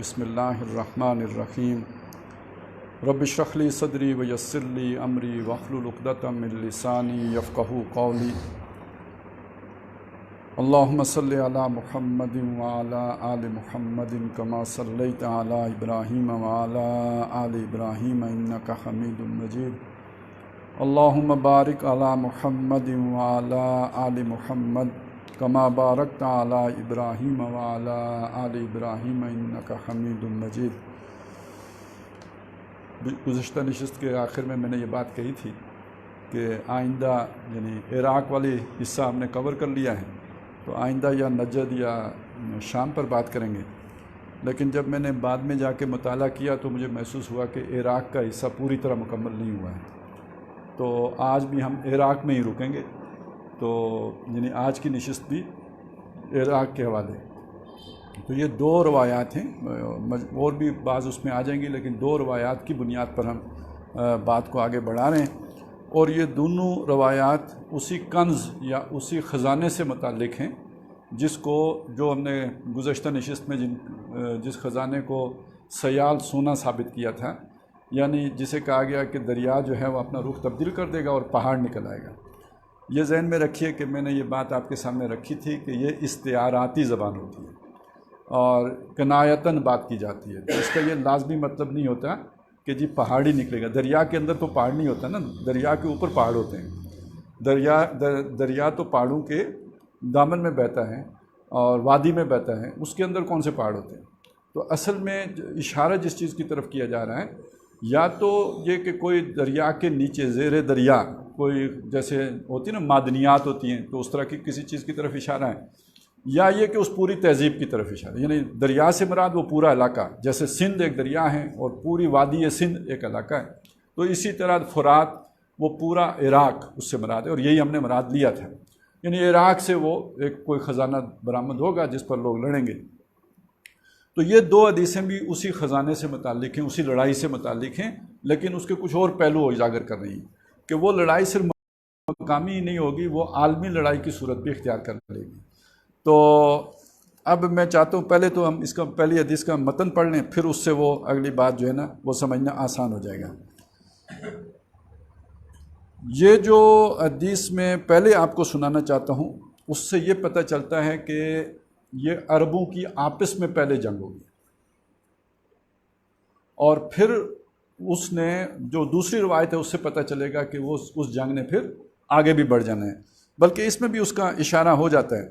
بسم اللہ الرحمن الرحیم رب اشرح لی صدری ویسر لی امری واحلل عقدۃ من لسانی یفقہوا قولی اللہم صلی علی محمد وعلی آل محمد کما صلیت علی ابراہیم وعلی آل ابراہیم انک حمید مجید اللہم بارک علی محمد وعلی آل محمد کما بارکت علی ابراہیم وعلی آل ابراہیم انک حمید مجید۔ گزشتہ نشست کے آخر میں نے یہ بات کہی تھی کہ آئندہ یعنی عراق والی حصہ ہم نے کور کر لیا ہے، تو آئندہ یا نجد یا شام پر بات کریں گے، لیکن جب میں نے بعد میں جا کے مطالعہ کیا تو مجھے محسوس ہوا کہ عراق کا حصہ پوری طرح مکمل نہیں ہوا ہے، تو آج بھی ہم عراق میں ہی رکیں گے۔ تو یعنی آج کی نشست بھی عراق کے حوالے، تو یہ دو روایات ہیں، اور بھی بعض اس میں آ جائیں گی، لیکن دو روایات کی بنیاد پر ہم بات کو آگے بڑھا رہے ہیں، اور یہ دونوں روایات اسی کنز یا اسی خزانے سے متعلق ہیں جس کو جو ہم نے گزشتہ نشست میں جس خزانے کو سیال سونا ثابت کیا تھا، یعنی جسے کہا گیا کہ دریا جو ہے وہ اپنا رخ تبدیل کر دے گا اور پہاڑ نکل آئے گا۔ یہ ذہن میں رکھیے کہ میں نے یہ بات آپ کے سامنے رکھی تھی کہ یہ استعاراتی زبان ہوتی ہے اور کنایتاً بات کی جاتی ہے، تو اس کا یہ لازمی مطلب نہیں ہوتا کہ جی پہاڑ ہی نکلے گا۔ دریا کے اندر تو پہاڑ نہیں ہوتا نا، دریا کے اوپر پہاڑ ہوتے ہیں۔ دریا تو پہاڑوں کے دامن میں بہتا ہے اور وادی میں بہتا ہے، اس کے اندر کون سے پہاڑ ہوتے ہیں؟ تو اصل میں اشارہ جس چیز کی طرف کیا جا رہا ہے، یا تو یہ کہ کوئی دریا کے نیچے زیر دریا کوئی جیسے ہوتی ہے نا معدنیات ہوتی ہیں، تو اس طرح کی کسی چیز کی طرف اشارہ ہے، یا یہ کہ اس پوری تہذیب کی طرف اشارہ ہے، یعنی دریا سے مراد وہ پورا علاقہ، جیسے سندھ ایک دریا ہے اور پوری وادی سندھ ایک علاقہ ہے، تو اسی طرح فرات وہ پورا عراق اس سے مراد ہے، اور یہی ہم نے مراد لیا تھا، یعنی عراق سے وہ ایک کوئی خزانہ برآمد ہوگا جس پر لوگ لڑیں گے۔ تو یہ دو حدیثیں بھی اسی خزانے سے متعلق ہیں، اسی لڑائی سے متعلق ہیں، لیکن اس کے کچھ اور پہلو اجاگر کر رہی ہیں کہ وہ لڑائی صرف مقامی ہی نہیں ہوگی، وہ عالمی لڑائی کی صورت بھی اختیار کر لے گی۔ تو اب میں چاہتا ہوں پہلے تو ہم اس کا پہلی حدیث کا متن پڑھ لیں، پھر اس سے وہ اگلی بات جو ہے نا وہ سمجھنا آسان ہو جائے گا۔ یہ جو حدیث میں پہلے آپ کو سنانا چاہتا ہوں، اس سے یہ پتہ چلتا ہے کہ یہ عربوں کی آپس میں پہلے جنگ ہوگی، اور پھر اس نے جو دوسری روایت ہے اس سے پتہ چلے گا کہ وہ اس جنگ نے پھر آگے بھی بڑھ جانا ہے، بلکہ اس میں بھی اس کا اشارہ ہو جاتا ہے۔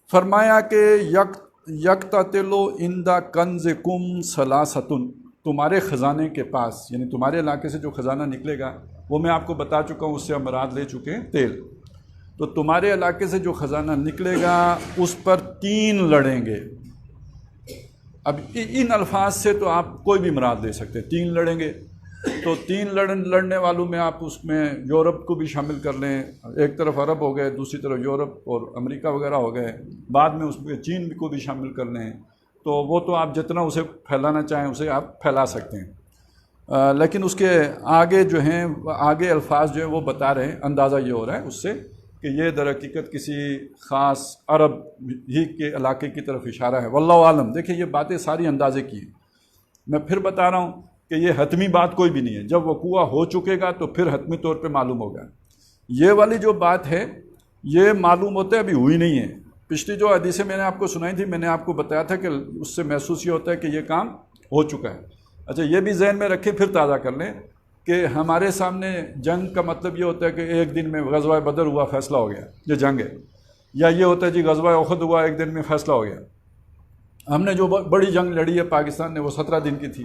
فرمایا کہ یقتتلوا عند کنزکم ثلاثۃ، تمہارے خزانے کے پاس، یعنی تمہارے علاقے سے جو خزانہ نکلے گا، وہ میں آپ کو بتا چکا ہوں، اس سے ہم مراد لے چکے ہیں تیل، تو تمہارے علاقے سے جو خزانہ نکلے گا اس پر 3 لڑیں گے۔ اب ان الفاظ سے تو آپ کوئی بھی مراد لے سکتے ہیں، 3 لڑیں گے، تو 3 لڑنے والوں میں آپ اس میں یورپ کو بھی شامل کر لیں، ایک طرف عرب ہو گئے، دوسری طرف یورپ اور امریکہ وغیرہ ہو گئے، بعد میں اس میں چین کو بھی شامل کر لیں، تو وہ تو آپ جتنا اسے پھیلانا چاہیں اسے آپ پھیلا سکتے ہیں، لیکن اس کے آگے جو ہیں آگے الفاظ جو ہیں وہ بتا رہے ہیں، اندازہ یہ ہو رہا ہے اس سے کہ یہ در حقیقت کسی خاص عرب ہی کے علاقے کی طرف اشارہ ہے، واللہ عالم۔ دیکھیں یہ باتیں ساری اندازے کی ہیں، میں پھر بتا رہا ہوں کہ یہ حتمی بات کوئی بھی نہیں ہے، جب وقوع ہو چکے گا تو پھر حتمی طور پہ معلوم ہوگا۔ یہ والی جو بات ہے یہ معلوم ہوتا ہے ابھی ہوئی نہیں ہے، پچھلی جو حدیثیں میں نے آپ کو سنائی تھی، میں نے آپ کو بتایا تھا کہ اس سے محسوس یہ ہوتا ہے کہ یہ کام ہو چکا ہے۔ اچھا یہ بھی ذہن میں رکھیں، پھر تازہ کر لیں کہ ہمارے سامنے جنگ کا مطلب یہ ہوتا ہے کہ ایک دن میں غزوہ بدر ہوا فیصلہ ہو گیا، یہ جنگ ہے، یا یہ ہوتا ہے جی غزوہ احد ہوا ایک دن میں فیصلہ ہو گیا۔ ہم نے جو بڑی جنگ لڑی ہے پاکستان نے وہ 17 دن کی تھی۔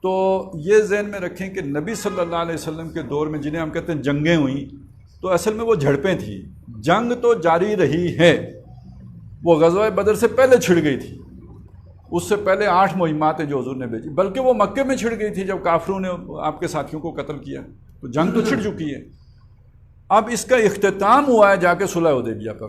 تو یہ ذہن میں رکھیں کہ نبی صلی اللہ علیہ وسلم کے دور میں جنہیں ہم کہتے ہیں جنگیں ہوئیں، تو اصل میں وہ جھڑپیں تھیں، جنگ تو جاری رہی ہے، وہ غزوہ بدر سے پہلے چھڑ گئی تھی، اس سے پہلے 8 مہمات ہیں جو حضور نے بھیجی، بلکہ وہ مکے میں چھڑ گئی تھی جب کافروں نے آپ کے ساتھیوں کو قتل کیا، تو جنگ تو چھڑ چکی ہے۔ اب اس کا اختتام ہوا ہے جا کے صلح حدیبیہ پر،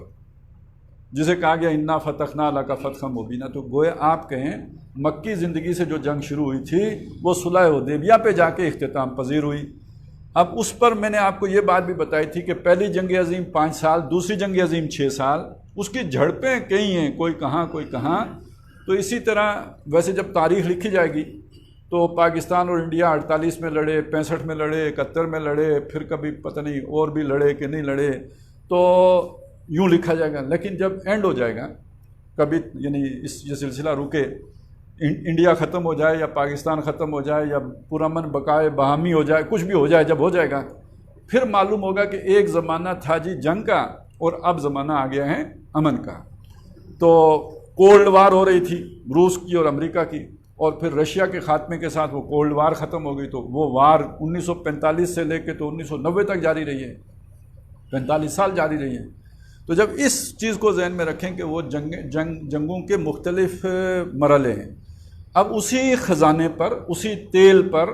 جسے کہا گیا انا فتحنا لک فتحا مبینا، تو گویا آپ کہیں مکی زندگی سے جو جنگ شروع ہوئی تھی وہ صلح حدیبیہ پہ جا کے اختتام پذیر ہوئی۔ اب اس پر میں نے آپ کو یہ بات بھی بتائی تھی کہ پہلی جنگ عظیم 5 سال، دوسری جنگ عظیم 6 سال، اس کی جھڑپیں کئی ہیں، کوئی کہاں کوئی کہاں. تو اسی طرح ویسے جب تاریخ لکھی جائے گی تو پاکستان اور انڈیا 48 میں لڑے، 65 میں لڑے، 71 میں لڑے، پھر کبھی پتہ نہیں اور بھی لڑے کہ نہیں لڑے، تو یوں لکھا جائے گا. لیکن جب اینڈ ہو جائے گا کبھی، یعنی یہ سلسلہ رکے، انڈیا ختم ہو جائے یا پاکستان ختم ہو جائے یا پرامن بقائے باہمی ہو جائے، کچھ بھی ہو جائے، جب ہو جائے گا پھر معلوم ہوگا کہ ایک زمانہ تھا جی جنگ کا اور اب زمانہ آ گیا ہے امن کا. تو کولڈ وار ہو رہی تھی روس کی اور امریکہ کی، اور پھر رشیا کے خاتمے کے ساتھ وہ کولڈ وار ختم ہو گئی. تو وہ وار 1945 سے لے کے تو 1990 تک جاری رہی ہے، 45 سال جاری رہی ہے. تو جب اس چیز کو ذہن میں رکھیں کہ وہ جنگوں کے مختلف مرحلے ہیں، اب اسی خزانے پر، اسی تیل پر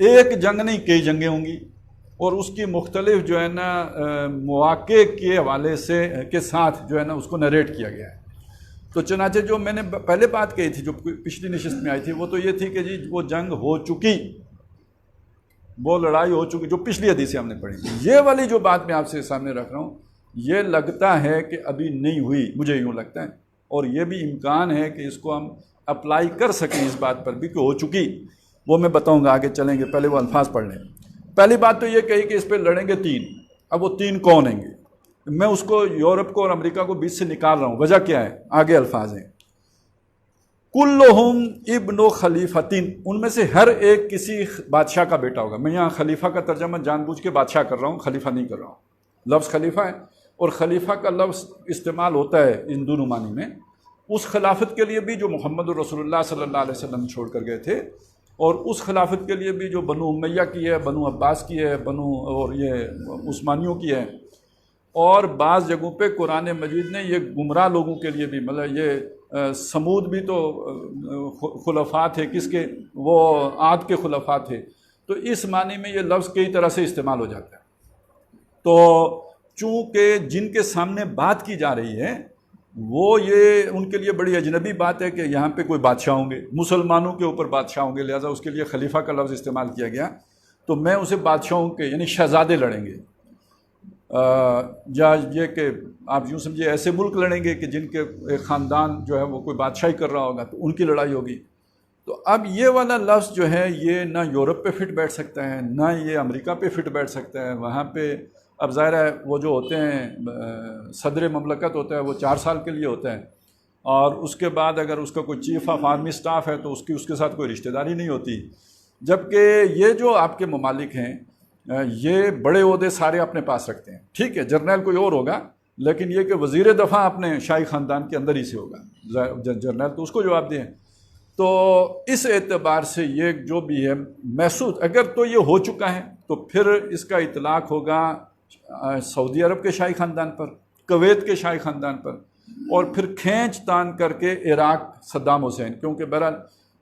ایک جنگ نہیں کئی جنگیں ہوں گی، اور اس کی مختلف جو ہے نا مواقع کے حوالے سے کے ساتھ جو ہے نا اس کو نریٹ کیا گیا ہے. تو چنانچہ جو میں نے پہلے بات کہی تھی، جو پچھلی نشست میں آئی تھی، وہ تو یہ تھی کہ جی وہ جنگ ہو چکی، وہ لڑائی ہو چکی، جو پچھلی حدیثیں ہم نے پڑھی. یہ والی جو بات میں آپ سے سامنے رکھ رہا ہوں، یہ لگتا ہے کہ ابھی نہیں ہوئی، مجھے یوں لگتا ہے، اور یہ بھی امکان ہے کہ اس کو ہم اپلائی کر سکیں اس بات پر بھی کہ ہو چکی. وہ میں بتاؤں گا، آگے چلیں گے، پہلے وہ الفاظ پڑھ لیں. پہلی بات تو یہ کہی کہ اس پہ لڑیں گے 3. اب وہ 3 کون ہیں گے؟ میں اس کو یورپ کو اور امریکہ کو بیچ سے نکال رہا ہوں. وجہ کیا ہے؟ آگے الفاظ ہیں، کلہم ابن خلیفتین، ان میں سے ہر ایک کسی بادشاہ کا بیٹا ہوگا. میں یہاں خلیفہ کا ترجمہ جان بوجھ کے بادشاہ کر رہا ہوں، خلیفہ نہیں کر رہا ہوں. لفظ خلیفہ ہے، اور خلیفہ کا لفظ استعمال ہوتا ہے ان دونوں معنی میں. اس خلافت کے لیے بھی جو محمد رسول اللہ صلی اللہ علیہ وسلم چھوڑ کر گئے تھے، اور اس خلافت کے لیے بھی جو بنو امیہ کی ہے، بنو عباس کی ہے، اور یہ عثمانیوں کی ہے. اور بعض جگہوں پہ قرآن مجید نے یہ گمراہ لوگوں کے لیے بھی، مطلب یہ سمود بھی تو خلفاء تھے، کس کے؟ وہ عاد کے خلفاء تھے. تو اس معنی میں یہ لفظ کئی طرح سے استعمال ہو جاتا ہے. تو چونکہ جن کے سامنے بات کی جا رہی ہے وہ یہ ان کے لیے بڑی اجنبی بات ہے کہ یہاں پہ کوئی بادشاہ ہوں گے، مسلمانوں کے اوپر بادشاہ ہوں گے، لہٰذا اس کے لیے خلیفہ کا لفظ استعمال کیا گیا. تو میں اسے بادشاہوں کے، یعنی شہزادے لڑیں گے، یا یہ کہ آپ یوں سمجھے ایسے ملک لڑیں گے کہ جن کے ایک خاندان جو ہے وہ کوئی بادشاہی کر رہا ہوگا، تو ان کی لڑائی ہوگی. تو اب یہ والا لفظ جو ہے یہ نہ یورپ پہ فٹ بیٹھ سکتا ہے، نہ یہ امریکہ پہ فٹ بیٹھ سکتا ہے. وہاں پہ اب ظاہر ہے وہ جو ہوتے ہیں صدر مملکت ہوتا ہے وہ 4 سال کے لیے ہوتا ہے، اور اس کے بعد اگر اس کا کوئی چیف آف آرمی سٹاف ہے تو اس کے ساتھ کوئی رشتہ داری نہیں ہوتی. جبکہ یہ جو آپ کے ممالک ہیں یہ بڑے عہدے سارے اپنے پاس رکھتے ہیں. ٹھیک ہے، جرنیل کوئی اور ہوگا، لیکن یہ کہ وزیر دفاع اپنے شاہی خاندان کے اندر ہی سے ہوگا، جرنیل تو اس کو جواب دیں. تو اس اعتبار سے یہ جو بھی ہے محسوس، اگر تو یہ ہو چکا ہے تو پھر اس کا اطلاق ہوگا سعودی عرب کے شاہی خاندان پر، کویت کے شاہی خاندان پر، اور پھر کھینچ تان کر کے عراق صدام حسین، کیونکہ بہرحال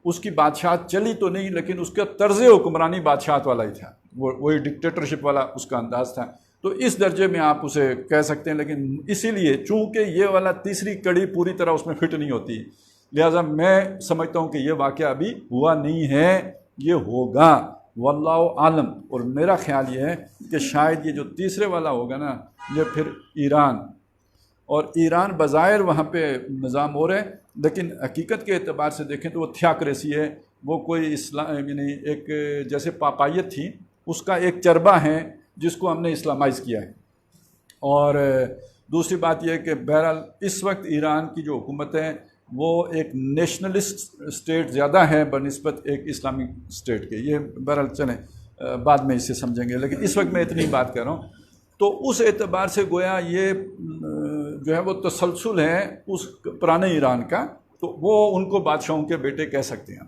اس کی بادشاہت چلی تو نہیں لیکن اس کا طرز حکمرانی بادشاہت والا ہی تھا، وہی ڈکٹیٹرشپ والا اس کا انداز تھا. تو اس درجے میں آپ اسے کہہ سکتے ہیں. لیکن اسی لیے چونکہ یہ والا تیسری کڑی پوری طرح اس میں فٹ نہیں ہوتی، لہٰذا میں سمجھتا ہوں کہ یہ واقعہ ابھی ہوا نہیں ہے، یہ ہوگا، واللہ عالم. اور میرا خیال یہ ہے کہ شاید یہ جو تیسرے والا ہوگا نا، یہ پھر ایران، اور ایران بظاہر وہاں پہ نظام ہو رہا ہے، لیکن حقیقت کے اعتبار سے دیکھیں تو وہ تھیاکریسی ہے. وہ کوئی اسلام، یعنی ایک جیسے پاپائیت تھی اس کا ایک چربہ ہے جس کو ہم نے اسلامائز کیا ہے. اور دوسری بات یہ کہ بہرحال اس وقت ایران کی جو حکومت ہے وہ ایک نیشنلسٹ اسٹیٹ زیادہ ہے بنسبت ایک اسلامک اسٹیٹ کے. یہ بہرحال چلیں بعد میں اسے سمجھیں گے، لیکن اس وقت میں اتنی بات کر رہا ہوں. تو اس اعتبار سے گویا یہ جو ہے وہ تسلسل ہے اس پرانے ایران کا، تو وہ ان کو بادشاہوں کے بیٹے کہہ سکتے ہیں.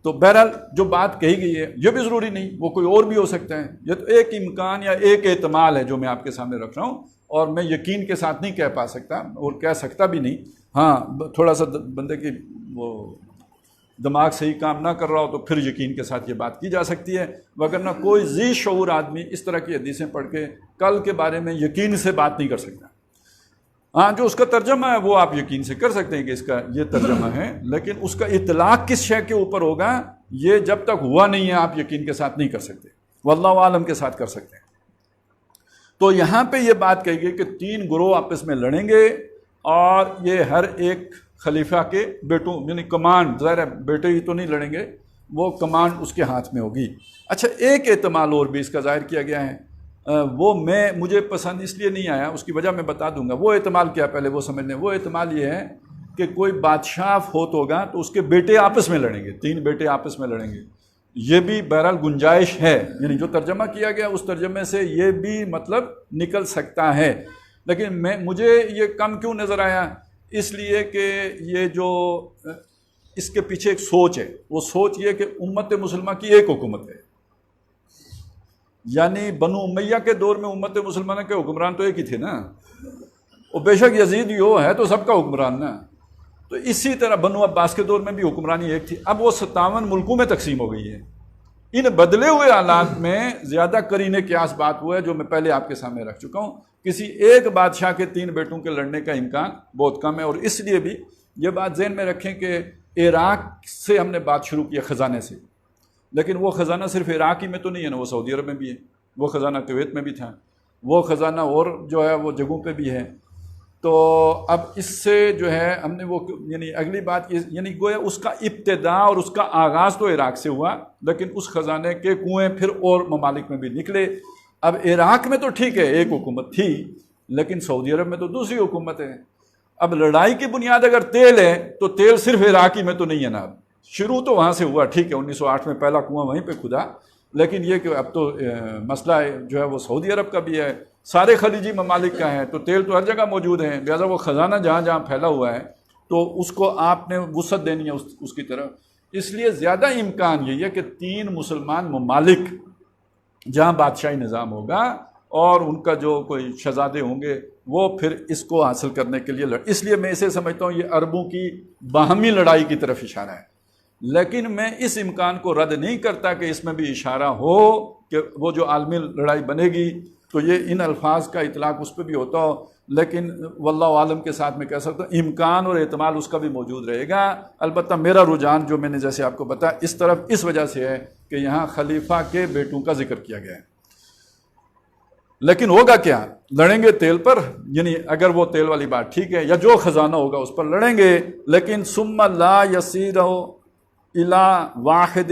تو بہرحال جو بات کہی گئی ہے یہ بھی ضروری نہیں، وہ کوئی اور بھی ہو سکتا ہے. یہ تو ایک امکان یا ایک احتمال ہے جو میں آپ کے سامنے رکھ رہا ہوں، اور میں یقین کے ساتھ نہیں کہہ پا سکتا اور کہہ سکتا بھی نہیں. ہاں تھوڑا سا بندے کی وہ دماغ صحیح کام نہ کر رہا ہو تو پھر یقین کے ساتھ یہ بات کی جا سکتی ہے، وگرنہ کوئی ذی شعور آدمی اس طرح کی حدیثیں پڑھ کے کل کے بارے میں یقین سے بات نہیں کر سکتا. ہاں جو اس کا ترجمہ ہے وہ آپ یقین سے کر سکتے ہیں کہ اس کا یہ ترجمہ ہے، لیکن اس کا اطلاق کس شے کے اوپر ہوگا یہ جب تک ہوا نہیں ہے آپ یقین کے ساتھ نہیں کر سکتے. واللہ عالم کے ساتھ کر سکتے ہیں۔ تو یہاں پہ یہ بات کہی گئی کہ 3 گروہ آپس میں لڑیں گے اور یہ ہر ایک خلیفہ کے بیٹوں یعنی کمانڈ، ظاہر ہے بیٹے ہی تو نہیں لڑیں گے، وہ کمانڈ اس کے ہاتھ میں ہوگی۔ اچھا، ایک احتمال اور بھی اس کا ظاہر کیا گیا ہے، وہ مجھے پسند اس لیے نہیں آیا، اس کی وجہ میں بتا دوں گا۔ وہ احتمال کیا پہلے وہ سمجھ لیں۔ وہ احتمال یہ ہے کہ کوئی بادشاہ فوت ہوگا تو اس کے بیٹے آپس میں لڑیں گے، 3 بیٹے آپس میں لڑیں گے۔ یہ بھی بہرحال گنجائش ہے، یعنی جو ترجمہ کیا گیا اس ترجمے سے یہ بھی مطلب نکل سکتا ہے، لیکن مجھے یہ کم کیوں نظر آیا؟ اس لیے کہ یہ جو اس کے پیچھے ایک سوچ ہے، وہ سوچ یہ کہ امت مسلمہ کی ایک حکومت ہے، یعنی بنو امیہ کے دور میں امت مسلمانہ کے حکمران تو ایک ہی تھے نا، اور بے شک یزید یو ہے تو سب کا حکمران نا، تو اسی طرح بنو عباس کے دور میں بھی حکمرانی ایک تھی۔ اب وہ 57 ملکوں میں تقسیم ہو گئی ہے۔ ان بدلے ہوئے حالات میں زیادہ قرین قیاس بات ہوا ہے جو میں پہلے آپ کے سامنے رکھ چکا ہوں، کسی ایک بادشاہ کے 3 بیٹوں کے لڑنے کا امکان بہت کم ہے۔ اور اس لیے بھی یہ بات ذہن میں رکھیں کہ عراق سے ہم نے بات شروع کی خزانے سے، لیکن وہ خزانہ صرف عراق ہی میں تو نہیں ہے نا، وہ سعودی عرب میں بھی ہے، وہ خزانہ کویت میں بھی تھا، وہ خزانہ اور جو ہے وہ جگہوں پہ بھی ہے۔ تو اب اس سے جو ہے ہم نے وہ یعنی اگلی بات یعنی گویا اس کا ابتداء اور اس کا آغاز تو عراق سے ہوا، لیکن اس خزانے کے کنویں پھر اور ممالک میں بھی نکلے۔ اب عراق میں تو ٹھیک ہے ایک حکومت تھی، لیکن سعودی عرب میں تو دوسری حکومت ہے۔ اب لڑائی کی بنیاد اگر تیل ہے تو تیل صرف عراقی میں تو نہیں ہے نا، شروع تو وہاں سے ہوا، ٹھیک ہے 1908 میں پہلا کنواں وہیں پہ کھدا، لیکن یہ کہ اب تو مسئلہ جو ہے وہ سعودی عرب کا بھی ہے، سارے خلیجی ممالک کا ہے، تو تیل تو ہر جگہ موجود ہے، لہٰذا وہ خزانہ جہاں جہاں پھیلا ہوا ہے تو اس کو آپ نے وسعت دینی ہے اس کی طرف۔ اس لیے زیادہ امکان یہی ہے کہ 3 مسلمان ممالک جہاں بادشاہی نظام ہوگا اور ان کا جو کوئی شہزادے ہوں گے وہ پھر اس کو حاصل کرنے کے لیے اس لیے میں اسے سمجھتا ہوں یہ عربوں کی باہمی لڑائی کی طرف اشارہ ہے، لیکن میں اس امکان کو رد نہیں کرتا کہ اس میں بھی اشارہ ہو کہ وہ جو عالمی لڑائی بنے گی تو یہ ان الفاظ کا اطلاق اس پہ بھی ہوتا ہو، لیکن واللہ عالم کے ساتھ میں کہہ سکتا ہوں امکان اور احتمال اس کا بھی موجود رہے گا۔ البتہ میرا رجحان جو میں نے جیسے آپ کو بتایا اس طرف اس وجہ سے ہے کہ یہاں خلیفہ کے بیٹوں کا ذکر کیا گیا ہے۔ لیکن ہوگا کیا؟ لڑیں گے تیل پر، یعنی اگر وہ تیل والی بات ٹھیک ہے، یا جو خزانہ ہوگا اس پر لڑیں گے، لیکن ثم لا یسیر الی واحد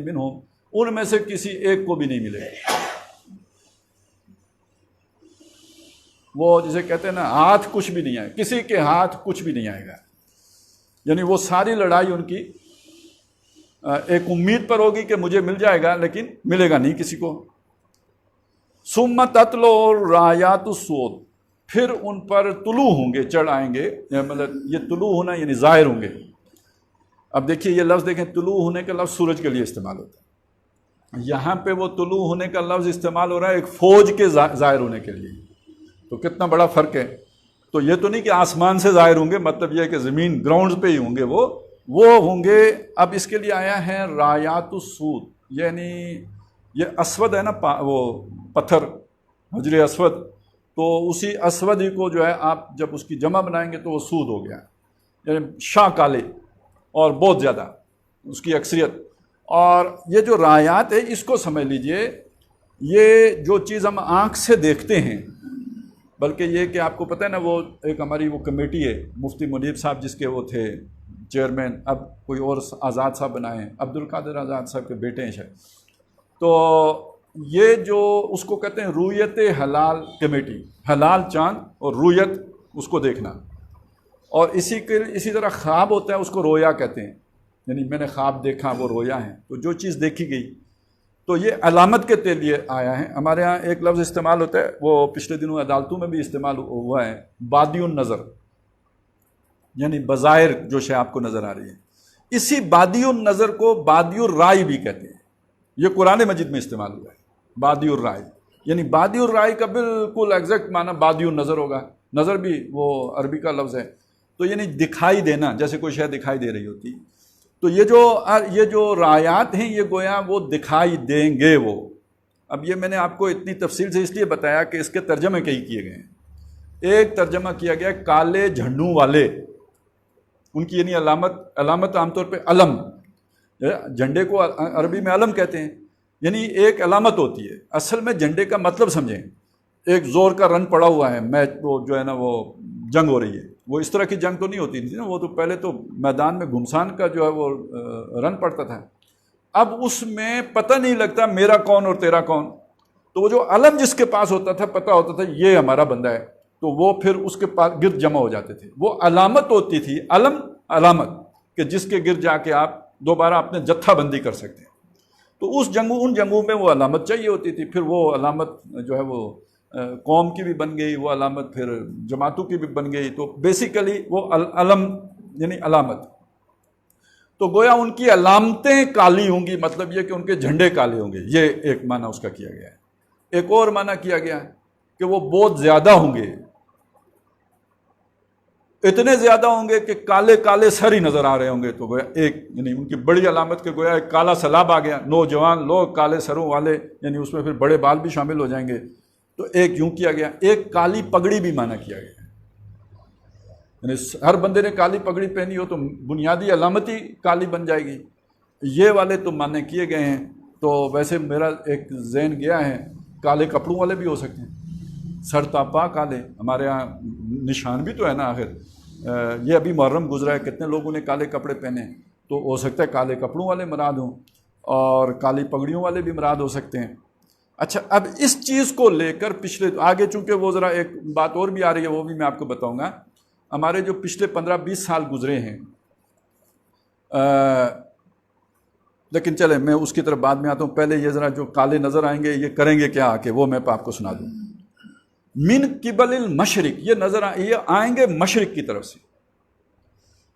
منہم ان میں سے کسی ایک کو بھی نہیں ملے گا۔ وہ جسے کہتے ہیں نا ہاتھ کچھ بھی نہیں آئے، کسی کے ہاتھ کچھ بھی نہیں آئے گا، یعنی وہ ساری لڑائی ان کی ایک امید پر ہوگی کہ مجھے مل جائے گا، لیکن ملے گا نہیں کسی کو۔ ثم تطلع الرایات السود پھر ان پر طلوع ہوں گے، چڑھ آئیں گے، مطلب یہ طلوع ہونا یعنی ظاہر ہوں گے۔ اب دیکھیے یہ لفظ دیکھیں، طلوع ہونے کا لفظ سورج کے لیے استعمال ہوتا ہے، یہاں پہ وہ طلوع ہونے کا لفظ استعمال ہو رہا ہے ایک فوج کے ظاہر ہونے کے لیے، تو کتنا بڑا فرق ہے۔ تو یہ تو نہیں کہ آسمان سے ظاہر ہوں گے، مطلب یہ ہے کہ زمین گراؤنڈز پہ ہی ہوں گے، وہ ہوں گے۔ اب اس کے لیے آیا ہے رایات السود، یعنی یہ اسود ہے نا وہ پتھر حجر اسود، تو اسی اسود ہی کو جو ہے آپ جب اس کی جمع بنائیں گے تو وہ سود ہو گیا، یعنی شاہ کالے اور بہت زیادہ اس کی اکثریت۔ اور یہ جو رایات ہے اس کو سمجھ لیجئے، یہ جو چیز ہم آنکھ سے دیکھتے ہیں، بلکہ یہ کہ آپ کو پتہ ہے نا وہ ایک ہماری وہ کمیٹی ہے مفتی منیب صاحب جس کے وہ تھے چیئرمین، اب کوئی اور آزاد صاحب بنائے ہیں، عبد القادر آزاد صاحب کے بیٹے ہیں شاید، تو یہ جو اس کو کہتے ہیں رویت حلال کمیٹی، حلال چاند اور رویت اس کو دیکھنا، اور اسی طرح خواب ہوتا ہے اس کو رویا کہتے ہیں، یعنی میں نے خواب دیکھا وہ رویا ہے، تو جو چیز دیکھی گئی تو یہ علامت کے لیے آیا ہے۔ ہمارے ہاں ایک لفظ استعمال ہوتا ہے، وہ پچھلے دنوں عدالتوں میں بھی استعمال ہوا ہے، بادی النظر، یعنی بظاہر جو شے آپ کو نظر آ رہی ہے۔ اسی بادی النظر کو بادی الرائے بھی کہتے ہیں، یہ قرآن مجید میں استعمال ہوا ہے بادی الرائے، یعنی بادی الرائے کا بالکل ایگزیکٹ معنی بادی النظر ہوگا، نظر بھی وہ عربی کا لفظ ہے، تو یعنی دکھائی دینا، جیسے کوئی شے دکھائی دے رہی ہوتی۔ تو یہ جو رایات ہیں یہ گویا وہ دکھائی دیں گے وہ۔ اب یہ میں نے آپ کو اتنی تفصیل سے اس لیے بتایا کہ اس کے ترجمے کئی کیے گئے ہیں۔ ایک ترجمہ کیا گیا کالے جھنڈوں والے، ان کی یعنی علامت عام طور پہ علم، جھنڈے کو عربی میں علم کہتے ہیں، یعنی ایک علامت ہوتی ہے. اصل میں جھنڈے کا مطلب سمجھیں، ایک زور کا رن پڑا ہوا ہے، میچ وہ جو ہے نا وہ جنگ ہو رہی ہے. وہ اس طرح کی جنگ تو نہیں ہوتی تھی نا، وہ تو پہلے تو میدان میں گھمسان کا جو ہے وہ رن پڑتا تھا. اب اس میں پتہ نہیں لگتا میرا کون اور تیرا کون. تو وہ جو علم جس کے پاس ہوتا تھا، پتہ ہوتا تھا یہ ہمارا بندہ ہے، تو وہ پھر اس کے پاس گرد جمع ہو جاتے تھے. وہ علامت ہوتی تھی، علم علامت، کہ جس کے گرد جا کے آپ دوبارہ اپنے جتھا بندی کر سکتے ہیں. تو ان جنگوں میں وہ علامت چاہیے ہوتی تھی. پھر وہ علامت جو ہے وہ قوم کی بھی بن گئی، وہ علامت پھر جماعتوں کی بھی بن گئی. تو بیسیکلی وہ علم یعنی علامت. تو گویا ان کی علامتیں کالی ہوں گی، مطلب یہ کہ ان کے جھنڈے کالے ہوں گے. یہ ایک معنی اس کا کیا گیا ہے. ایک اور معنی کیا گیا کہ وہ بہت زیادہ ہوں گے، اتنے زیادہ ہوں گے کہ کالے کالے سر ہی نظر آ رہے ہوں گے. تو گویا ایک یعنی ان کی بڑی علامت کے گویا ایک کالا سیلاب آ گیا، نوجوان لوگ کالے سروں والے، یعنی اس میں پھر بڑے بال بھی شامل ہو جائیں گے. تو ایک یوں کیا گیا. ایک کالی پگڑی بھی معنی کیا گیا، یعنی ہر بندے نے کالی پگڑی پہنی ہو تو بنیادی علامت ہی کالی بن جائے گی. یہ والے تو معنی کیے گئے ہیں. تو ویسے میرا ایک ذہن گیا ہے کالے کپڑوں والے بھی ہو سکتے ہیں، سر تاپا کالے. ہمارے ہاں نشان بھی تو ہے نا آخر. یہ ابھی محرم گزرا ہے، کتنے لوگوں نے کالے کپڑے پہنے، تو ہو سکتا ہے کالے کپڑوں والے مراد ہوں اور کالی پگڑیوں والے بھی مراد ہو سکتے ہیں. اچھا، اب اس چیز کو لے کر پچھلے آگے چونکہ وہ ذرا ایک بات اور بھی آ رہی ہے، وہ بھی میں آپ کو بتاؤں گا. ہمارے جو پچھلے 15-20 سال گزرے ہیں، لیکن چلے میں اس کی طرف بعد میں آتا ہوں. پہلے یہ ذرا جو کالے نظر آئیں گے یہ کریں گے کیا آ کے، وہ میں آپ کو سنا دوں. من قبل المشرق، یہ آئیں گے مشرق کی طرف سے.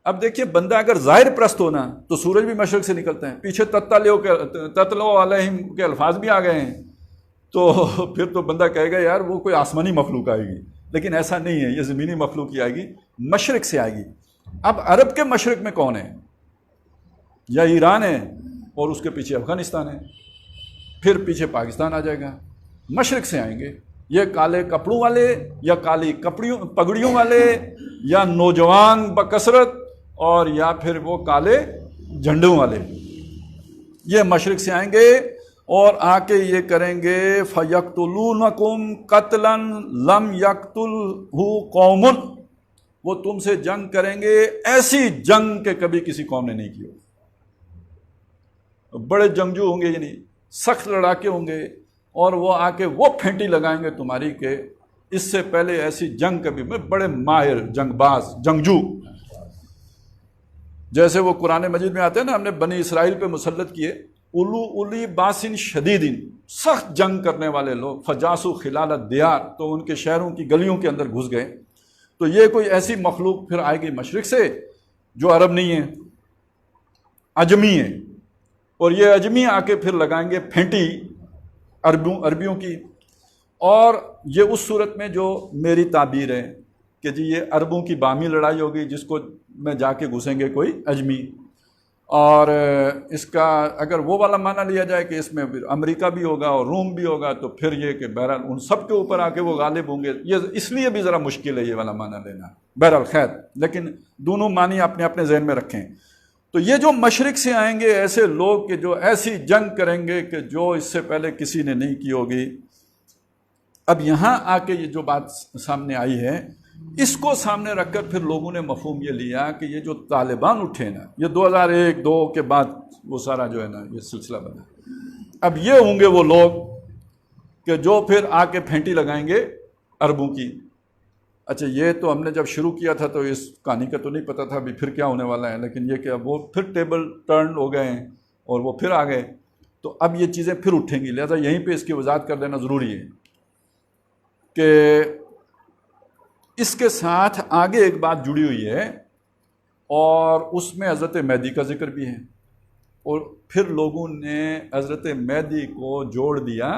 اب دیکھیے بندہ اگر ظاہر پرست ہونا تو سورج بھی مشرق سے نکلتا ہے. پیچھے تتلو علیہم کے الفاظ بھی آ گئے ہیں، تو پھر تو بندہ کہے گا یار وہ کوئی آسمانی مخلوق آئے گی. لیکن ایسا نہیں ہے، یہ زمینی مخلوق ہی آئے گی، مشرق سے آئے گی. اب عرب کے مشرق میں کون ہے؟ یا ایران ہے اور اس کے پیچھے افغانستان ہے، پھر پیچھے پاکستان آ جائے گا. مشرق سے آئیں گے یہ کالے کپڑوں والے، یا کالی پگڑیوں والے، یا نوجوان بکثرت، اور یا پھر وہ کالے جھنڈوں والے. یہ مشرق سے آئیں گے اور آ کے یہ کریں گے فَيَقْتُلُونَكُمْ قَتْلًا لَمْ يَقْتُلْهُ قَوْمٌ، وہ تم سے جنگ کریں گے ایسی جنگ کہ کبھی کسی قوم نے نہیں کی ہو. بڑے جنگجو ہوں گے، یعنی سخت لڑاکے ہوں گے، اور وہ آ کے وہ پھینٹی لگائیں گے تمہاری کہ اس سے پہلے ایسی جنگ کبھی. بڑے ماہر جنگ باز جنگجو، جیسے وہ قرآن مجید میں آتے ہیں نا، ہم نے بنی اسرائیل پہ مسلط کیے اولی باسن شدیدن، سخت جنگ کرنے والے لوگ. فجاسو خلال الدیار، تو ان کے شہروں کی گلیوں کے اندر گھس گئے. تو یہ کوئی ایسی مخلوق پھر آئے گی مشرق سے جو عرب نہیں ہے، اجمی ہے. اور یہ اجمی آ کے پھر لگائیں گے پھینٹی عربیوں کی. اور یہ اس صورت میں جو میری تعبیر ہے کہ جی یہ عربوں کی باہمی لڑائی ہوگی جس کو میں جا کے گھسیں گے کوئی اجمی. اور اس کا اگر وہ والا معنی لیا جائے کہ اس میں امریکہ بھی ہوگا اور روم بھی ہوگا، تو پھر یہ کہ بہرحال ان سب کے اوپر آ کے وہ غالب ہوں گے. یہ اس لیے بھی ذرا مشکل ہے یہ والا معنی لینا. بہرحال خیر، لیکن دونوں معنی اپنے اپنے ذہن میں رکھیں. تو یہ جو مشرق سے آئیں گے ایسے لوگ کہ جو ایسی جنگ کریں گے کہ جو اس سے پہلے کسی نے نہیں کی ہوگی. اب یہاں آ کے یہ جو بات سامنے آئی ہے، اس کو سامنے رکھ کر پھر لوگوں نے مفہوم یہ لیا کہ یہ جو طالبان اٹھے نا، یہ 2001-2 کے بعد وہ سارا جو ہے نا یہ سلسلہ بنا. اب یہ ہوں گے وہ لوگ کہ جو پھر آ کے پھینٹی لگائیں گے عربوں کی. اچھا، یہ تو ہم نے جب شروع کیا تھا تو اس کہانی کا تو نہیں پتہ تھا ابھی پھر کیا ہونے والا ہے، لیکن یہ کہ اب وہ پھر ٹیبل ٹرن ہو گئے ہیں اور وہ پھر آ گئے. تو اب یہ چیزیں پھر اٹھیں گی. لہذا یہیں پہ اس کی وضاحت کر دینا ضروری ہے کہ اس کے ساتھ آگے ایک بات جڑی ہوئی ہے، اور اس میں حضرت مہدی کا ذکر بھی ہے. اور پھر لوگوں نے حضرت مہدی کو جوڑ دیا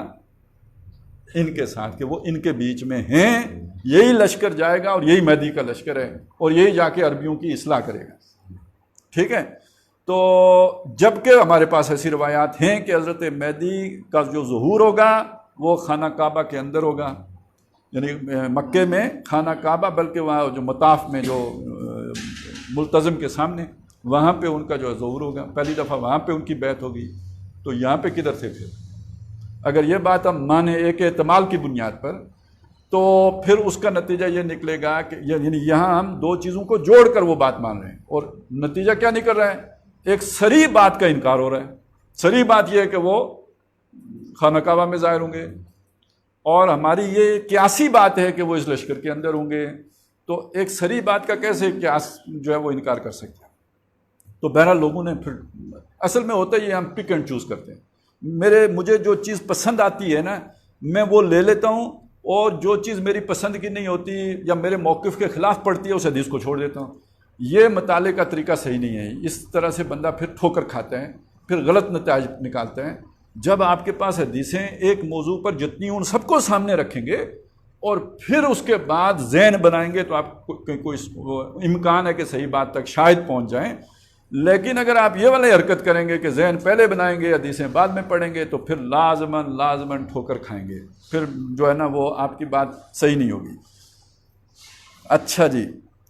ان کے ساتھ کہ وہ ان کے بیچ میں ہیں، یہی لشکر جائے گا اور یہی مہدی کا لشکر ہے، اور یہی جا کے عربیوں کی اصلاح کرے گا. ٹھیک ہے. تو جبکہ ہمارے پاس ایسی روایات ہیں کہ حضرت مہدی کا جو ظہور ہوگا وہ خانہ کعبہ کے اندر ہوگا، یعنی مکے میں خانہ کعبہ، بلکہ وہاں جو مطاف میں جو ملتزم کے سامنے وہاں پہ ان کا جو ظہور ہوگا. پہلی دفعہ وہاں پہ ان کی بیعت ہوگی. تو یہاں پہ کدھر تھے پھر؟ اگر یہ بات ہم مانیں ایک احتمال کی بنیاد پر، تو پھر اس کا نتیجہ یہ نکلے گا کہ یعنی یہاں ہم دو چیزوں کو جوڑ کر وہ بات مان رہے ہیں، اور نتیجہ کیا نکل رہا ہے؟ ایک صریح بات کا انکار ہو رہا ہے۔ صریح بات یہ ہے کہ وہ خانہ کعبہ میں ظاہر ہوں گے، اور ہماری یہ قیاسی بات ہے کہ وہ اس لشکر کے اندر ہوں گے، تو ایک صریح بات کا کیسے قیاس جو ہے وہ انکار کر سکتے ہیں؟ تو بہرحال لوگوں نے پھر اصل میں ہوتا ہے یہ ہم پک اینڈ چوز کرتے ہیں، مجھے جو چیز پسند آتی ہے نا میں وہ لے لیتا ہوں، اور جو چیز میری پسند کی نہیں ہوتی یا میرے موقف کے خلاف پڑتی ہے اس حدیث کو چھوڑ دیتا ہوں۔ یہ مطالعے کا طریقہ صحیح نہیں ہے، اس طرح سے بندہ پھر ٹھوکر کھاتا ہے، پھر غلط نتائج نکالتا ہے۔ جب آپ کے پاس حدیثیں ایک موضوع پر جتنی ان سب کو سامنے رکھیں گے اور پھر اس کے بعد ذہن بنائیں گے تو آپ کوئی امکان ہے کہ صحیح بات تک شاید پہنچ جائیں، لیکن اگر آپ یہ والی حرکت کریں گے کہ ذہن پہلے بنائیں گے حدیثیں بعد میں پڑھیں گے تو پھر لازماً ٹھوکر کھائیں گے، پھر جو ہے نا وہ آپ کی بات صحیح نہیں ہوگی۔ اچھا جی،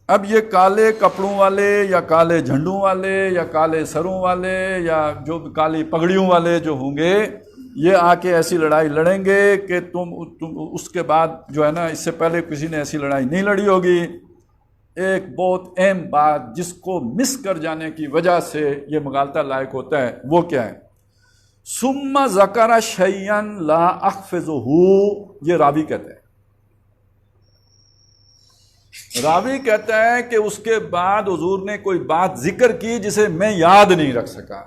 اب یہ کالے کپڑوں والے یا کالے جھنڈوں والے یا کالے سروں والے یا جو کالی پگڑیوں والے جو ہوں گے، یہ آ کے ایسی لڑائی لڑیں گے کہ تم اس کے بعد جو ہے نا اس سے پہلے کسی نے ایسی لڑائی نہیں لڑی ہوگی۔ ایک بہت اہم بات جس کو مس کر جانے کی وجہ سے یہ مغالطہ لائق ہوتا ہے وہ کیا ہے؟ ثم ذکر شیئا لا احفظہ، یہ راوی کہتا ہے۔ راوی کہتا ہے کہ اس کے بعد حضور نے کوئی بات ذکر کی جسے میں یاد نہیں رکھ سکا۔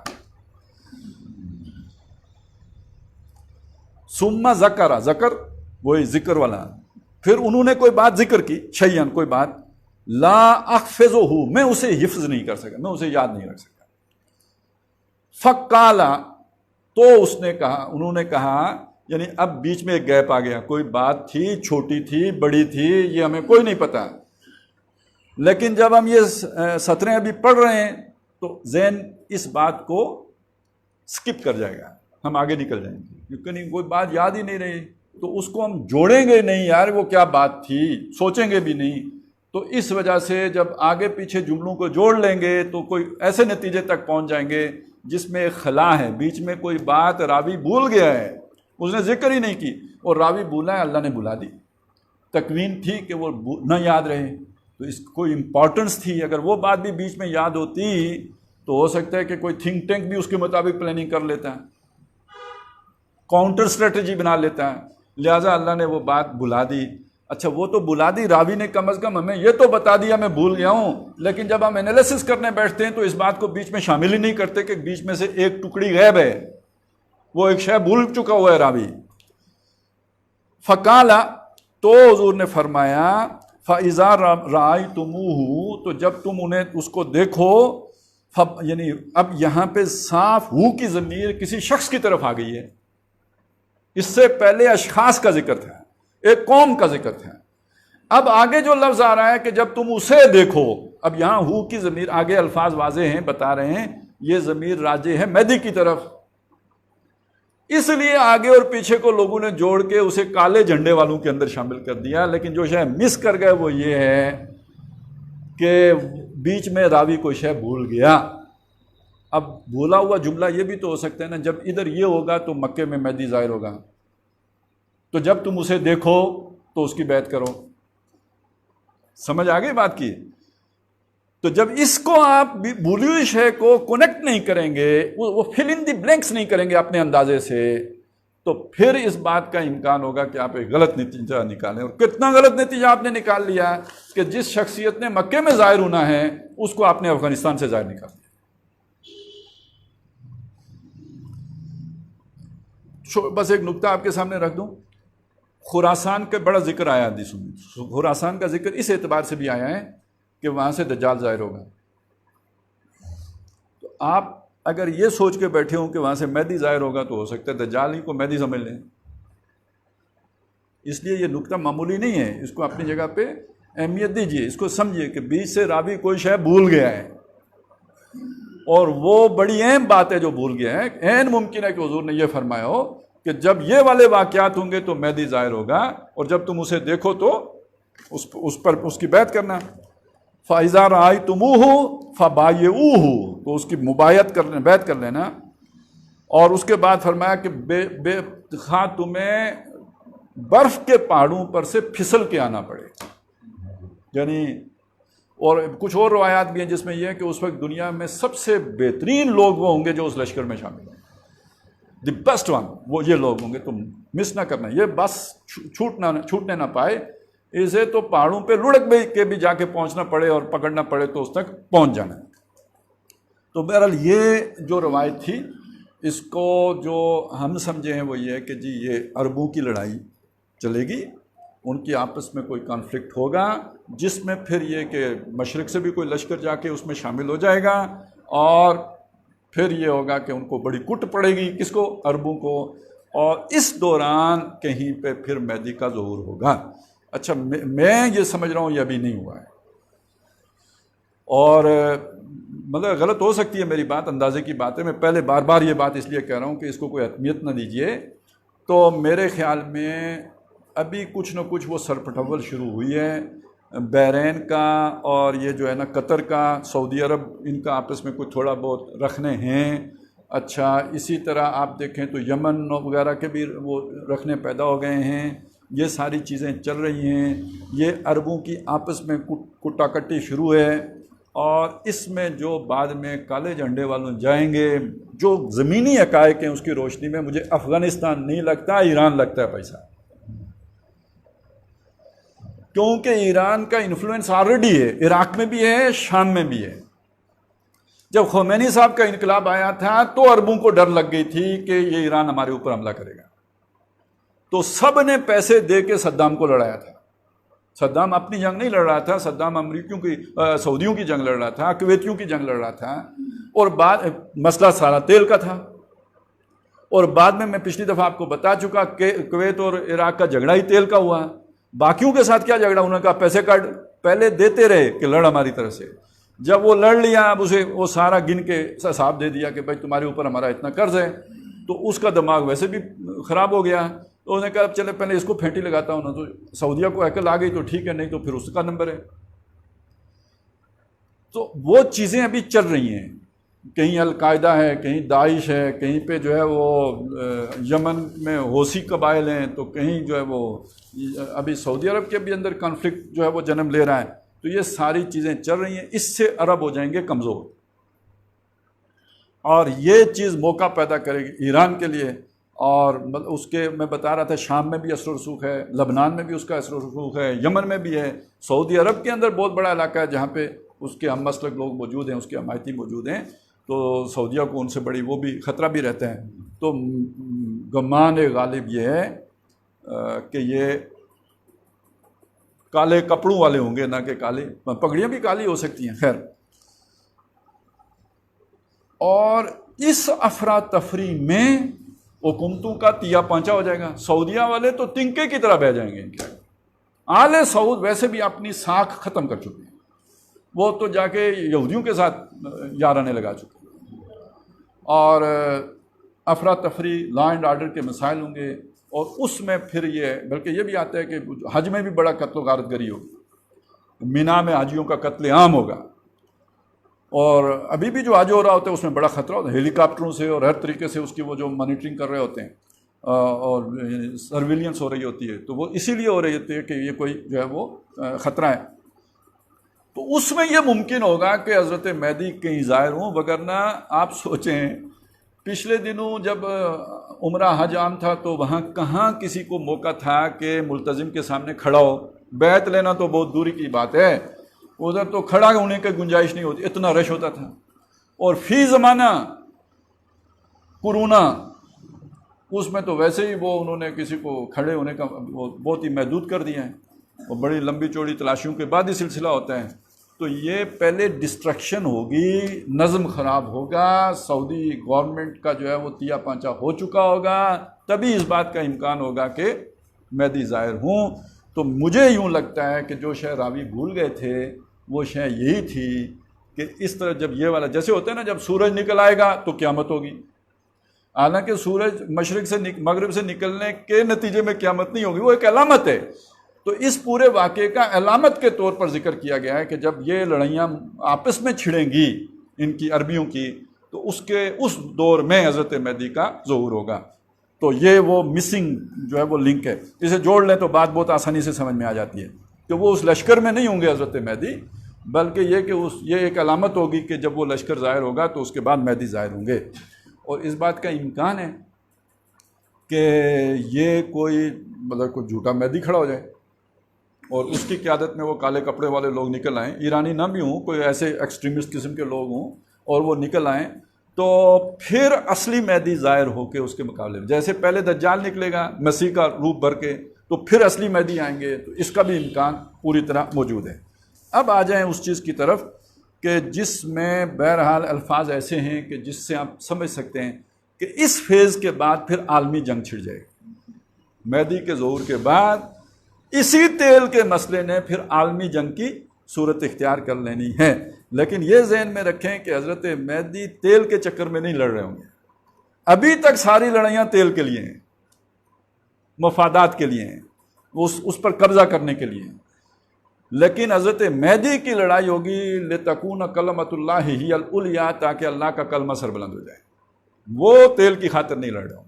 ثم ذکر وہی ذکر والا، پھر انہوں نے کوئی بات ذکر کی، شیئا کوئی بات، لا احفظہ میں اسے حفظ نہیں کر سکا، میں اسے یاد نہیں رکھ سکا۔ فقالا تو اس نے کہا، انہوں نے کہا، یعنی اب بیچ میں ایک گیپ آ گیا، کوئی بات تھی، چھوٹی تھی بڑی تھی یہ ہمیں کوئی نہیں پتا، لیکن جب ہم یہ سطریں ابھی پڑھ رہے ہیں تو ذہن اس بات کو سکپ کر جائے گا، ہم آگے نکل جائیں گے، کیونکہ کوئی بات یاد ہی نہیں رہی تو اس کو ہم جوڑیں گے نہیں، یار وہ کیا بات تھی سوچیں گے بھی نہیں، تو اس وجہ سے جب آگے پیچھے جملوں کو جوڑ لیں گے تو کوئی ایسے نتیجے تک پہنچ جائیں گے جس میں ایک خلا ہے، بیچ میں کوئی بات راوی بھول گیا ہے، اس نے ذکر ہی نہیں کی، اور راوی بھولا ہے، اللہ نے بھلا دی، تکوین تھی کہ وہ نہ یاد رہے، تو اس کوئی امپورٹنس تھی، اگر وہ بات بھی بیچ میں یاد ہوتی تو ہو سکتا ہے کہ کوئی تھنک ٹینک بھی اس کے مطابق پلاننگ کر لیتا ہے، کاؤنٹر اسٹریٹجی بنا لیتا ہے، لہٰذا اللہ نے وہ بات بھلا دی۔ اچھا وہ تو بھلا دی، راوی نے کم از کم ہمیں یہ تو بتا دیا میں بھول گیا ہوں، لیکن جب ہم انالیسس کرنے بیٹھتے ہیں تو اس بات کو بیچ میں شامل ہی نہیں کرتے کہ بیچ میں سے ایک ٹکڑی غائب ہے، وہ ایک شے بھول چکا ہوا ہے راوی۔ فقالا تو حضور نے فرمایا، فَإِذَا رَأَيْتُمُوهُ تو جب تم انہیں اس کو دیکھو، یعنی اب یہاں پہ صاف ہو کی ضمیر کسی شخص کی طرف آ گئی ہے، اس سے پہلے اشخاص کا ذکر تھا، ایک قوم کا ذکر تھا، اب آگے جو لفظ آ رہا ہے کہ جب تم اسے دیکھو، اب یہاں ہو کی ضمیر، آگے الفاظ واضح ہیں بتا رہے ہیں یہ ضمیر راجع ہے مہدی کی طرف، اس لیے آگے اور پیچھے کو لوگوں نے جوڑ کے اسے کالے جھنڈے والوں کے اندر شامل کر دیا، لیکن جو شے مس کر گئے وہ یہ ہے کہ بیچ میں راوی کوئی شے بھول گیا۔ اب بھولا ہوا جملہ یہ بھی تو ہو سکتا ہے نا، جب ادھر یہ ہوگا تو مکے میں مہدی ظاہر ہوگا، تو جب تم اسے دیکھو تو اس کی بیعت کرو، سمجھ آ گئی بات کی؟ تو جب اس کو آپ بھولی ہوئی شے کو کنیکٹ نہیں کریں گے، وہ فل ان دی بلینکس نہیں کریں گے اپنے اندازے سے، تو پھر اس بات کا امکان ہوگا کہ آپ ایک غلط نتیجہ نکالیں، اور کتنا غلط نتیجہ آپ نے نکال لیا کہ جس شخصیت نے مکے میں ظاہر ہونا ہے اس کو آپ نے افغانستان سے ظاہر نکال دیا۔ بس ایک نکتہ آپ کے سامنے رکھ دوں، خراسان کا بڑا ذکر آیا حدیثوں میں، خراسان کا ذکر اس اعتبار سے بھی آیا ہے کہ وہاں سے دجال ظاہر ہوگا، تو آپ اگر یہ سوچ کے بیٹھے ہوں کہ وہاں سے مہدی ظاہر ہوگا تو ہو سکتا ہے دجال ہی کو مہدی سمجھ لیں، اس لیے یہ نکتہ معمولی نہیں ہے، اس کو اپنی جگہ پہ اہمیت دیجیے، اس کو سمجھیے کہ بیچ سے راوی کوئی شے بھول گیا ہے، اور وہ بڑی اہم بات ہے جو بھول گیا ہے، عین ممکن ہے کہ حضور نے یہ فرمایا ہو کہ جب یہ والے واقعات ہوں گے تو مہدی ظاہر ہوگا، اور جب تم اسے دیکھو تو اس پر اس کی بیعت کرنا۔ فَإِذَا رَأَيْتُمُوهُ فَبَايِعُوهُ تو اس کی بیعت کر لینا، اور اس کے بعد فرمایا کہ خواہ تمہیں برف کے پہاڑوں پر سے پھسل کے آنا پڑے. یعنی اور کچھ اور روایات بھی ہیں جس میں یہ ہے کہ اس وقت دنیا میں سب سے بہترین لوگ وہ ہوں گے جو اس لشکر میں شامل ہیں. دی بیسٹ ون وہ یہ لوگ ہوں گے. تم مس نہ کرنا, یہ بس چھوٹنے نہ پائے. اسے تو پہاڑوں پہ لڑک کے بھی جا کے پہنچنا پڑے اور پکڑنا پڑے تو اس تک پہنچ جانا. تو بہرحال یہ جو روایت تھی اس کو جو ہم سمجھے ہیں وہ یہ ہے کہ جی یہ عربوں کی لڑائی چلے گی, ان کی آپس میں کوئی کانفلکٹ ہوگا جس میں پھر یہ کہ مشرق سے بھی کوئی لشکر جا کے اس میں شامل ہو جائے گا اور پھر یہ ہوگا کہ ان کو بڑی کٹ پڑے گی, کس کو, عربوں کو. اور اس دوران کہیں پہ پھر مہدی کا ظہور ہوگا. اچھا میں یہ سمجھ رہا ہوں یہ ابھی نہیں ہوا ہے, اور مطلب غلط ہو سکتی ہے میری بات, اندازے کی بات ہے. میں پہلے بار بار یہ بات اس لیے کہہ رہا ہوں کہ اس کو کوئی اہمیت نہ دیجیے. تو میرے خیال میں ابھی کچھ نہ کچھ وہ سرپٹول شروع ہوئی ہے. بحرین کا اور یہ جو ہے نا قطر کا, سعودی عرب, ان کا آپس میں کچھ تھوڑا بہت رکھنے ہیں. اچھا اسی طرح آپ دیکھیں تو یمن وغیرہ کے بھی وہ رکھنے پیدا ہو گئے ہیں. یہ ساری چیزیں چل رہی ہیں. یہ عربوں کی آپس میں کٹا کٹی شروع ہے, اور اس میں جو بعد میں کالے جھنڈے والوں جائیں گے, جو زمینی حقائق ہیں اس کی روشنی میں مجھے افغانستان نہیں لگتا, ایران لگتا ہے پیسہ. کیونکہ ایران کا انفلوئنس آلریڈی ہے, عراق میں بھی ہے, شام میں بھی ہے. جب خمینی صاحب کا انقلاب آیا تھا تو عربوں کو ڈر لگ گئی تھی کہ یہ ایران ہمارے اوپر حملہ کرے گا, تو سب نے پیسے دے کے صدام کو لڑایا تھا. صدام اپنی جنگ نہیں لڑ رہا تھا, صدام امریکیوں کی, سعودیوں کی جنگ لڑ رہا تھا, کویتیوں کی جنگ لڑ رہا تھا. اور بعد مسئلہ سارا تیل کا تھا. اور بعد میں پچھلی دفعہ آپ کو بتا چکا کہ کویت اور عراق کا جھگڑا ہی تیل کا ہوا. باقیوں کے ساتھ کیا جھگڑا, انہوں نے کہا پیسے کاٹ, پہلے دیتے رہے کہ لڑ ہماری طرف سے. جب وہ لڑ لیا, اب اسے وہ سارا گن کے حساب دے دیا کہ بھائی تمہارے اوپر ہمارا اتنا قرض ہے, تو اس کا دماغ ویسے بھی خراب ہو گیا. تو انہوں نے کہا اب چلے پہلے اس کو پھینٹی لگاتا ہوں نا. تو سعودیہ کو عقل آ گئی تو ٹھیک ہے, نہیں تو پھر اس کا نمبر ہے. تو وہ چیزیں ابھی چل رہی ہیں. کہیں القاعدہ ہے, کہیں داعش ہے, کہیں پہ جو ہے وہ یمن میں حوثی قبائل ہیں, تو کہیں جو ہے وہ ابھی سعودی عرب کے بھی اندر کانفلکٹ جو ہے وہ جنم لے رہا ہے. تو یہ ساری چیزیں چل رہی ہیں. اس سے عرب ہو جائیں گے کمزور, اور یہ چیز موقع پیدا کرے گی ایران کے لیے. اور اس کے میں بتا رہا تھا شام میں بھی اثر و رسوخ ہے, لبنان میں بھی اس کا اثر و رسوخ ہے, یمن میں بھی ہے, سعودی عرب کے اندر بہت بڑا علاقہ ہے جہاں پہ اس کے ہم مسلک لوگ موجود ہیں, اس کے حمایتی موجود ہیں. تو سعودیہ کو ان سے بڑی وہ بھی خطرہ بھی رہتا ہے. تو گمان غالب یہ ہے کہ یہ کالے کپڑوں والے ہوں گے, نہ کہ کالے, پگڑیاں بھی کالی ہو سکتی ہیں. خیر, اور اس افراتفری میں حکومتوں کا تیا پانچا ہو جائے گا. سعودیہ والے تو تنکے کی طرح بہ جائیں گے. ان کے آل سعود ویسے بھی اپنی ساکھ ختم کر چکے ہیں, وہ تو جا کے یہودیوں کے ساتھ یارانے لگا چکے ہیں. اور افراتفری, لا اینڈ آرڈر کے مسائل ہوں گے, اور اس میں پھر یہ بلکہ یہ بھی آتا ہے کہ حج میں بھی بڑا قتل و غارت گری ہوگی. مینا میں حاجیوں کا قتل عام ہوگا, اور ابھی بھی جو حج ہو رہا ہوتا ہے اس میں بڑا خطرہ ہوتا ہے. ہیلی کاپٹروں سے اور ہر طریقے سے اس کی وہ جو مانیٹرنگ کر رہے ہوتے ہیں اور سرویلنس ہو رہی ہوتی ہے, تو وہ اسی لیے ہو رہی ہوتی ہے کہ یہ کوئی جو ہے وہ خطرہ ہے. تو اس میں یہ ممکن ہوگا کہ حضرت مہدی کہیں ظاہر ہوں. وگرنہ آپ سوچیں پچھلے دنوں جب عمرہ حج عام تھا تو وہاں کہاں کسی کو موقع تھا کہ ملتزم کے سامنے کھڑا ہو. بیعت لینا تو بہت دوری کی بات ہے, ادھر تو کھڑا ہونے کی گنجائش نہیں ہوتی, اتنا رش ہوتا تھا. اور فی زمانہ کورونا, اس میں تو ویسے ہی وہ انہوں نے کسی کو کھڑے ہونے کا وہ بہت ہی محدود کر دیا ہے. وہ بڑی لمبی چوڑی تلاشیوں کے بعد ہی سلسلہ ہوتا ہے. تو یہ پہلے ڈسٹرکشن ہوگی, نظم خراب ہوگا, سعودی گورنمنٹ کا جو ہے وہ تیا پانچا ہو چکا ہوگا, تبھی اس بات کا امکان ہوگا کہ مہدی ظاہر ہوں. تو مجھے یوں لگتا ہے کہ جو شے راوی بھول گئے تھے وہ شے یہی تھی کہ اس طرح جب یہ والا جیسے ہوتا ہے نا, جب سورج نکل آئے گا تو قیامت ہوگی. حالانکہ سورج مشرق سے مغرب سے نکلنے کے نتیجے میں قیامت نہیں ہوگی, وہ ایک علامت ہے. تو اس پورے واقعے کا علامت کے طور پر ذکر کیا گیا ہے کہ جب یہ لڑائیاں آپس میں چھڑیں گی ان کی عربیوں کی, تو اس دور میں حضرت مہدی کا ظہور ہوگا. تو یہ وہ مسنگ جو ہے وہ لنک ہے، اسے جوڑ لیں تو بات بہت آسانی سے سمجھ میں آ جاتی ہے کہ وہ اس لشکر میں نہیں ہوں گے حضرت مہدی، بلکہ یہ کہ یہ ایک علامت ہوگی کہ جب وہ لشکر ظاہر ہوگا تو اس کے بعد مہدی ظاہر ہوں گے۔ اور اس بات کا امکان ہے کہ یہ کوئی مطلب کوئی جھوٹا مہدی کھڑا ہو جائے اور اس کی قیادت میں وہ کالے کپڑے والے لوگ نکل آئیں، ایرانی نہ بھی ہوں، کوئی ایسے ایکسٹریمسٹ قسم کے لوگ ہوں اور وہ نکل آئیں، تو پھر اصلی مہدی ظاہر ہو کے اس کے مقابلے میں، جیسے پہلے دجال نکلے گا مسیح کا روپ بھر کے، تو پھر اصلی مہدی آئیں گے، تو اس کا بھی امکان پوری طرح موجود ہے۔ اب آ جائیں اس چیز کی طرف کہ جس میں بہرحال الفاظ ایسے ہیں کہ جس سے آپ سمجھ سکتے ہیں کہ اس فیز کے بعد پھر عالمی جنگ چھڑ جائے گی۔ مہدی کے ظہور کے بعد اسی تیل کے مسئلے نے پھر عالمی جنگ کی صورت اختیار کر لینی ہے، لیکن یہ ذہن میں رکھیں کہ حضرت مہدی تیل کے چکر میں نہیں لڑ رہے ہوں گے۔ ابھی تک ساری لڑائیاں تیل کے لیے ہیں، مفادات کے لیے ہیں، اس پر قبضہ کرنے کے لیے ہیں، لیکن حضرت مہدی کی لڑائی ہوگی لِتَكُونَ کلمۃ اللہ ہی العلیٰ، تاکہ اللہ کا کلمہ سربلند ہو جائے۔ وہ تیل کی خاطر نہیں لڑ رہے ہوں۔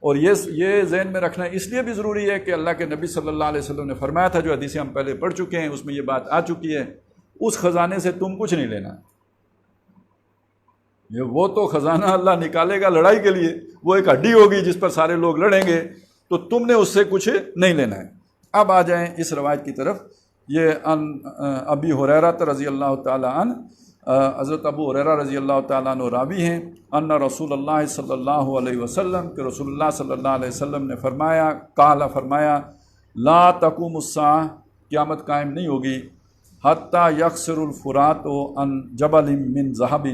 اور یہ ذہن میں رکھنا اس لیے بھی ضروری ہے کہ اللہ کے نبی صلی اللہ علیہ وسلم نے فرمایا تھا، جو حدیثیں ہم پہلے پڑھ چکے ہیں اس میں یہ بات آ چکی ہے، اس خزانے سے تم کچھ نہیں لینا۔ وہ تو خزانہ اللہ نکالے گا لڑائی کے لیے، وہ ایک ہڈی ہوگی جس پر سارے لوگ لڑیں گے، تو تم نے اس سے کچھ نہیں لینا ہے۔ اب آ جائیں اس روایت کی طرف۔ یہ ابی ہریرہ رضی اللہ تعالیٰ عنہ، حضرت ابو ہریرہ رضی اللہ تعالیٰ عنہ راوی ہیں، ان رسول اللہ صلی اللہ علیہ وسلم، کہ رسول اللہ صلی اللہ علیہ وسلم نے فرمایا، قال فرمایا، لا تقوم الساعہ، قیامت قائم نہیں ہوگی، حتی یکسر الفرات عن جبل من ذہب،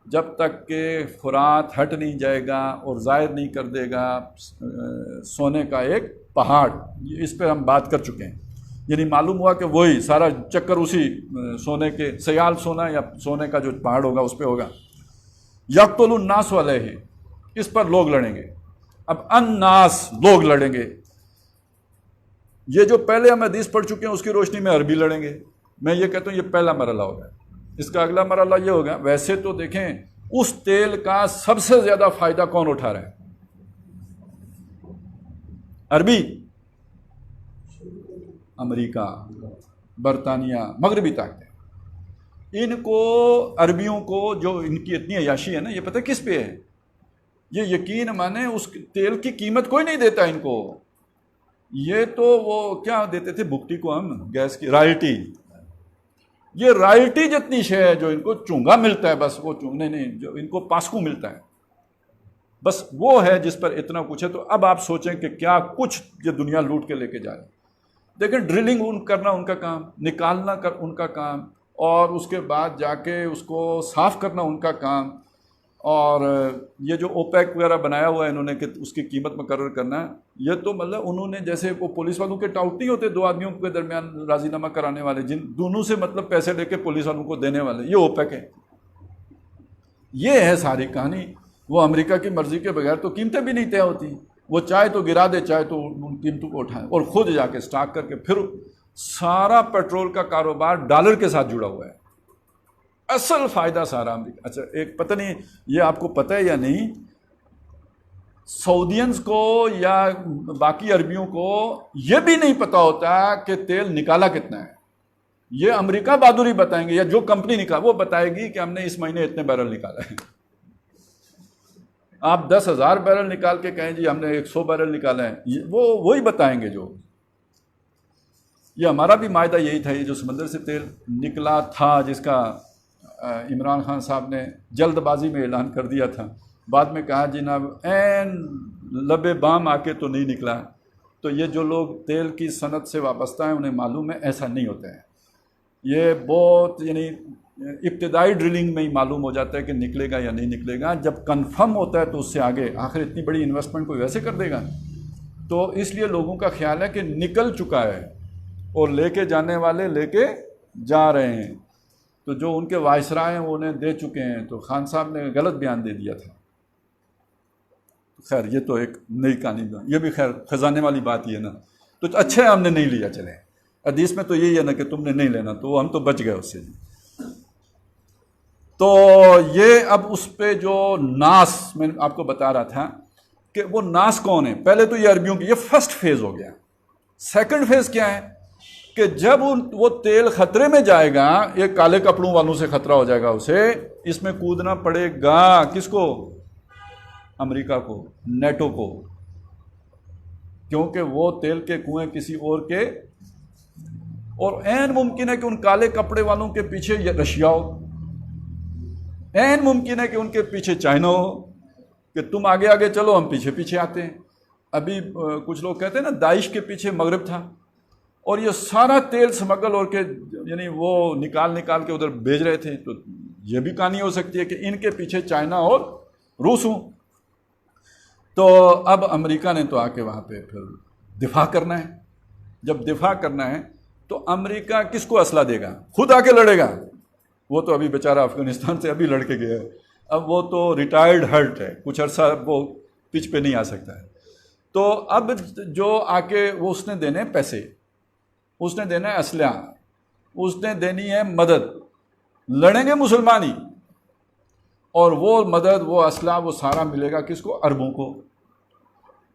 جب تک کہ فرات ہٹ نہیں جائے گا اور ظاہر نہیں کر دے گا سونے کا ایک پہاڑ۔ اس پہ ہم بات کر چکے ہیں، یعنی معلوم ہوا کہ وہی سارا چکر اسی سونے کے، سیال سونا یا سونے کا جو پہاڑ ہوگا اس پہ ہوگا۔ یقتل الناس علیہ، اس پر لوگ لڑیں گے۔ اب الناس، لوگ لڑیں گے۔ یہ جو پہلے ہم حدیث پڑھ چکے ہیں اس کی روشنی میں عربی لڑیں گے۔ میں یہ کہتا ہوں یہ پہلا مرحلہ ہوگا، اس کا اگلا مرحلہ یہ ہوگا۔ ویسے تو دیکھیں اس تیل کا سب سے زیادہ فائدہ کون اٹھا رہا ہے؟ عربی، امریکہ، برطانیہ، مغربی طاقتیں۔ ان کو، عربیوں کو، جو ان کی اتنی عیاشی ہے نا، یہ پتہ کس پہ ہے؟ یہ یقین مانے اس تیل کی قیمت کوئی نہیں دیتا ان کو۔ یہ تو وہ کیا دیتے تھے بھگتی کو، ہم گیس کی رائلٹی، یہ رائلٹی جتنی شے ہے جو ان کو چونگا ملتا ہے، بس وہ چونگنے نہیں، جو ان کو پاسکو ملتا ہے، بس وہ ہے جس پر اتنا کچھ ہے۔ تو اب آپ سوچیں کہ کیا کچھ یہ دنیا لوٹ کے لے کے جا رہے ہیں۔ دیکھیں ڈرلنگ کرنا ان کا کام، نکالنا ان کا کام، اور اس کے بعد جا کے اس کو صاف کرنا ان کا کام، اور یہ جو اوپیک وغیرہ بنایا ہوا ہے انہوں نے کہ اس کی قیمت مقرر کرنا ہے، یہ تو مطلب انہوں نے جیسے وہ پولیس والوں کے ٹاؤٹ نہیں ہوتے، دو آدمیوں کے درمیان راضی نامہ کرانے والے، جن دونوں سے مطلب پیسے لے کے پولیس والوں کو دینے والے، یہ اوپیک ہے۔ یہ ہے ساری کہانی۔ وہ امریکہ کی مرضی کے بغیر تو قیمتیں بھی نہیں طے ہوتی، وہ چاہے تو گرا دے، چاہے تو ان قیمتوں کو اٹھائے، اور خود جا کے سٹاک کر کے پھر سارا پیٹرول کا کاروبار ڈالر کے ساتھ جڑا ہوا ہے، اصل فائدہ سارا امریکہ۔ اچھا ایک پتہ نہیں یہ آپ کو پتہ ہے یا نہیں، سعودینز کو یا باقی عربیوں کو یہ بھی نہیں پتہ ہوتا کہ تیل نکالا کتنا ہے۔ یہ امریکہ بہادری بتائیں گے، یا جو کمپنی وہ بتائے گی کہ ہم نے اس مہینے اتنے بیرل نکالا ہے۔ آپ 10,000 بیرل نکال کے کہیں جی ہم نے 100 بیرل نکالا ہے، وہ وہی بتائیں گے جو۔ یہ ہمارا بھی معاہدہ یہی تھا، یہ جو سمندر سے تیل نکلا تھا، جس کا عمران خان صاحب نے جلد بازی میں اعلان کر دیا تھا، بعد میں کہا جناب این لبے بام آ کے تو نہیں نکلا۔ تو یہ جو لوگ تیل کی صنعت سے وابستہ ہیں انہیں معلوم ہے ایسا نہیں ہوتا ہے۔ یہ بہت یعنی ابتدائی ڈرلنگ میں ہی معلوم ہو جاتا ہے کہ نکلے گا یا نہیں نکلے گا، جب کنفرم ہوتا ہے تو اس سے آگے آخر اتنی بڑی انویسٹمنٹ کوئی ویسے کر دے گا۔ تو اس لیے لوگوں کا خیال ہے کہ نکل چکا ہے اور لے کے جانے والے لے کے جا رہے ہیں، تو جو ان کے وائسرائے ہیں وہ انہیں دے چکے ہیں، تو خان صاحب نے غلط بیان دے دیا تھا۔ خیر یہ تو ایک نئی کہانی، یہ بھی خیر خزانے والی بات ہی ہے نا، تو اچھا ہے ہم نے نہیں لیا، چلے حدیث میں تو یہی ہے نا کہ تم نے نہیں لینا، تو ہم تو بچ گئے اس سے۔ تو یہ اب اس پہ جو ناس میں آپ کو بتا رہا تھا کہ وہ ناس کون ہے. پہلے تو یہ عربیوں کی، یہ فرسٹ فیز ہو گیا. سیکنڈ فیز کیا ہے کہ جب وہ تیل خطرے میں جائے گا، یہ کالے کپڑوں والوں سے خطرہ ہو جائے گا اسے، اس میں کودنا پڑے گا. کس کو؟ امریکہ کو، نیٹو کو، کیونکہ وہ تیل کے کنویں کسی اور کے، اور عین ممکن ہے کہ ان کالے کپڑے والوں کے پیچھے رشیا ہو، عین ممکن ہے کہ ان کے پیچھے چائنا ہو، کہ تم آگے آگے چلو ہم پیچھے پیچھے آتے ہیں. ابھی کچھ لوگ کہتے ہیں نا داعش کے پیچھے مغرب تھا، اور یہ سارا تیل سمگل اور کے یعنی وہ نکال کے ادھر بھیج رہے تھے. تو یہ بھی کہانی ہو سکتی ہے کہ ان کے پیچھے چائنا اور روس ہوں. تو اب امریکہ نے تو آ کے وہاں پہ پھر دفاع کرنا ہے. جب دفاع کرنا ہے تو امریکہ کس کو اسلحہ دے گا؟ خود آ کے لڑے گا. وہ تو ابھی بیچارہ افغانستان سے ابھی لڑ کے گیا ہے، اب وہ تو ریٹائرڈ ہرٹ ہے، کچھ عرصہ وہ پچ پہ نہیں آ سکتا ہے. تو اب جو آ کے وہ اس نے دینے پیسے، اس نے دینا ہے اسلحہ، اس نے دینی ہے مدد. لڑیں گے مسلمان ہی، اور وہ مدد، وہ اسلحہ، وہ سارا ملے گا کس کو؟ عربوں کو.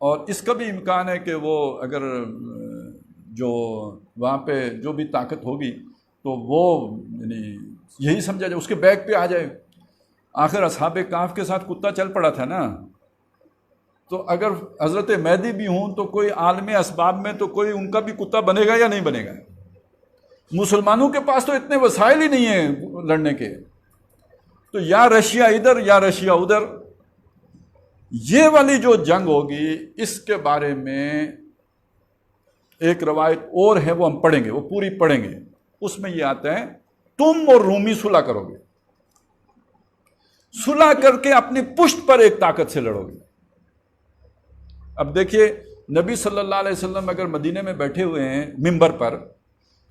اور اس کا بھی امکان ہے کہ وہ اگر جو وہاں پہ جو بھی طاقت ہوگی تو وہ یعنی یہی سمجھا جائے اس کے بیک پہ آ جائے. آخر اصحاب کہف کے ساتھ کتا چل پڑا تھا نا. تو اگر حضرت مہدی بھی ہوں تو کوئی عالم اسباب میں تو کوئی ان کا بھی کتا بنے گا یا نہیں بنے گا؟ مسلمانوں کے پاس تو اتنے وسائل ہی نہیں ہیں لڑنے کے. تو یا رشیا ادھر یا رشیا ادھر. یہ والی جو جنگ ہوگی اس کے بارے میں ایک روایت اور ہے، وہ ہم پڑھیں گے، وہ پوری پڑھیں گے. اس میں یہ آتا ہے تم اور رومی صلح کرو گے، صلح کر کے اپنی پشت پر ایک طاقت سے لڑو گے. اب دیکھیے نبی صلی اللہ علیہ وسلم اگر مدینے میں بیٹھے ہوئے ہیں ممبر پر،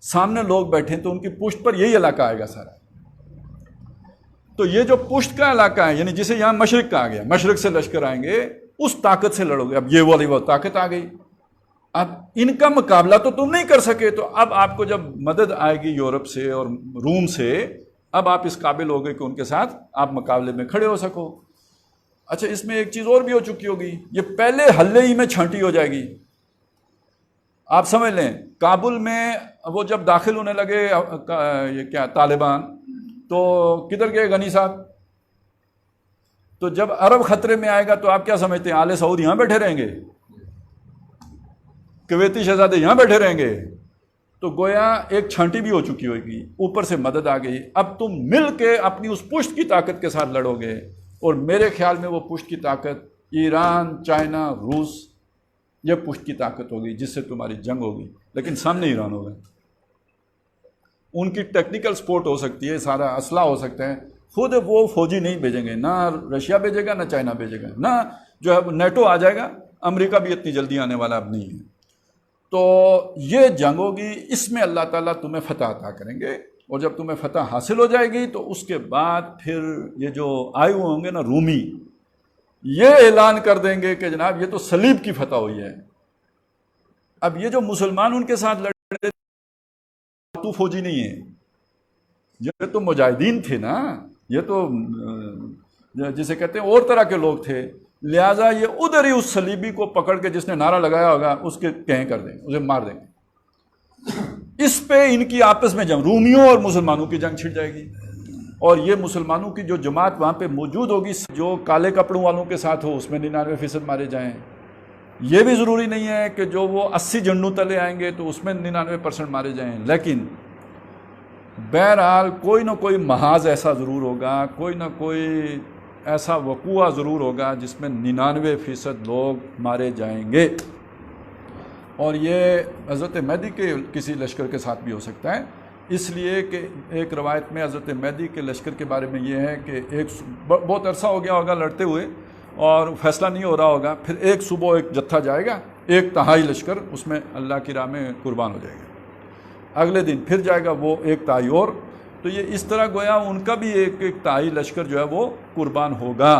سامنے لوگ بیٹھے ہیں تو ان کی پشت پر یہی علاقہ آئے گا سارا. تو یہ جو پشت کا علاقہ ہے یعنی جسے یہاں مشرق کہا گیا، مشرق سے لشکر آئیں گے، اس طاقت سے لڑو گے. اب یہ والی وہ طاقت آ گئی. اب ان کا مقابلہ تو تم نہیں کر سکے، تو اب آپ کو جب مدد آئے گی یورپ سے اور روم سے، اب آپ اس قابل ہو گئے کہ ان کے ساتھ آپ مقابلے میں کھڑے ہو سکو. اچھا اس میں ایک چیز اور بھی ہو چکی ہوگی، یہ پہلے حلے ہی میں چھانٹی ہو جائے گی. آپ سمجھ لیں کابل میں وہ جب داخل ہونے لگے یہ کیا طالبان، تو کدھر گئے غنی صاحب؟ تو جب عرب خطرے میں آئے گا تو آپ کیا سمجھتے ہیں آل سعود یہاں بیٹھے رہیں گے؟ کویتی شہزادے یہاں بیٹھے رہیں گے؟ تو گویا ایک چھانٹی بھی ہو چکی ہوگی، اوپر سے مدد آ گئی. اب تم مل کے اپنی اس پشت کی طاقت کے ساتھ لڑو گے، اور میرے خیال میں وہ پشت کی طاقت ایران، چائنا، روس، یہ پشت کی طاقت ہوگی جس سے تمہاری جنگ ہوگی. لیکن سامنے ایران ہوگا، ان کی ٹیکنیکل سپورٹ ہو سکتی ہے، سارا اسلحہ ہو سکتا ہے. خود وہ فوجی نہیں بھیجیں گے، نہ رشیا بھیجے گا، نہ چائنا بھیجے گا، نہ جو ہے نیٹو آ جائے گا. امریکہ بھی اتنی جلدی آنے والا اب نہیں ہے. تو یہ جنگ ہوگی، اس میں اللہ تعالیٰ تمہیں فتح عطا کریں گے. اور جب تمہیں فتح حاصل ہو جائے گی تو اس کے بعد پھر یہ جو آئے ہوئے ہوں گے نا رومی، یہ اعلان کر دیں گے کہ جناب یہ تو صلیب کی فتح ہوئی ہے. اب یہ جو مسلمان ان کے ساتھ لڑے تو فوجی نہیں ہے، یہ تو مجاہدین تھے نا، یہ تو جسے کہتے ہیں اور طرح کے لوگ تھے. لہٰذا یہ ادھر ہی اس صلیبی کو پکڑ کے جس نے نعرہ لگایا ہوگا اس کے کہیں کر دیں گے، اسے مار دیں گے. اس پہ ان کی آپس میں جنگ، رومیوں اور مسلمانوں کی جنگ چھڑ جائے گی. اور یہ مسلمانوں کی جو جماعت وہاں پہ موجود ہوگی جو کالے کپڑوں والوں کے ساتھ ہو، اس میں 99% مارے جائیں. یہ بھی ضروری نہیں ہے کہ جو وہ 80 جھنڈوں تلے آئیں گے تو اس میں 99% مارے جائیں. لیکن بہرحال کوئی نہ کوئی محاذ ایسا ضرور ہوگا، کوئی نہ کوئی ایسا وقوعہ ضرور ہوگا جس میں 99% لوگ مارے جائیں گے. اور یہ حضرت مہدی کے کسی لشکر کے ساتھ بھی ہو سکتا ہے، اس لیے کہ ایک روایت میں حضرت مہدی کے لشکر کے بارے میں یہ ہے کہ ایک بہت عرصہ ہو گیا ہوگا لڑتے ہوئے اور فیصلہ نہیں ہو رہا ہوگا، پھر ایک صبح ایک جتھا جائے گا، 1/3 لشکر اس میں اللہ کی راہ میں قربان ہو جائے گا. اگلے دن پھر جائے گا وہ 1/3 اور. تو یہ اس طرح گویا ان کا بھی 1/3 لشکر جو ہے وہ قربان ہوگا.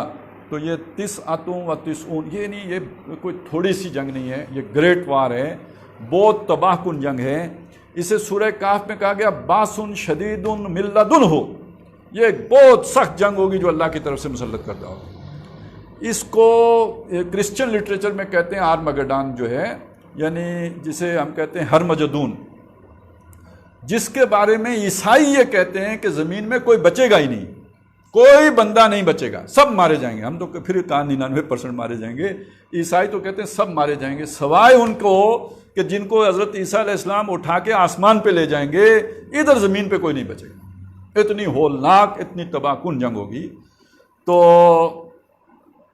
تو یہ 99 یہ نہیں، یہ کوئی تھوڑی سی جنگ نہیں ہے، یہ گریٹ وار ہے، بہت تباہ کن جنگ ہے. اسے سورہ کہف میں کہا گیا باسن شدید ملدن ہو، یہ ایک بہت سخت جنگ ہوگی جو اللہ کی طرف سے مسلط کردہ ہوگی. اس کو کرسچن لٹریچر میں کہتے ہیں آرمگڈان جو ہے، یعنی جسے ہم کہتے ہیں ہرمجدون، جس کے بارے میں عیسائی یہ کہتے ہیں کہ زمین میں کوئی بچے گا ہی نہیں، کوئی بندہ نہیں بچے گا، سب مارے جائیں گے۔ ہم تو پھر 99% مارے جائیں گے، عیسائی تو کہتے ہیں سب مارے جائیں گے سوائے ان کو کہ جن کو حضرت عیسیٰ علیہ السلام اٹھا کے آسمان پہ لے جائیں گے، ادھر زمین پہ کوئی نہیں بچے گا۔ اتنی ہولناک، اتنی تباہ کن جنگ ہوگی۔ تو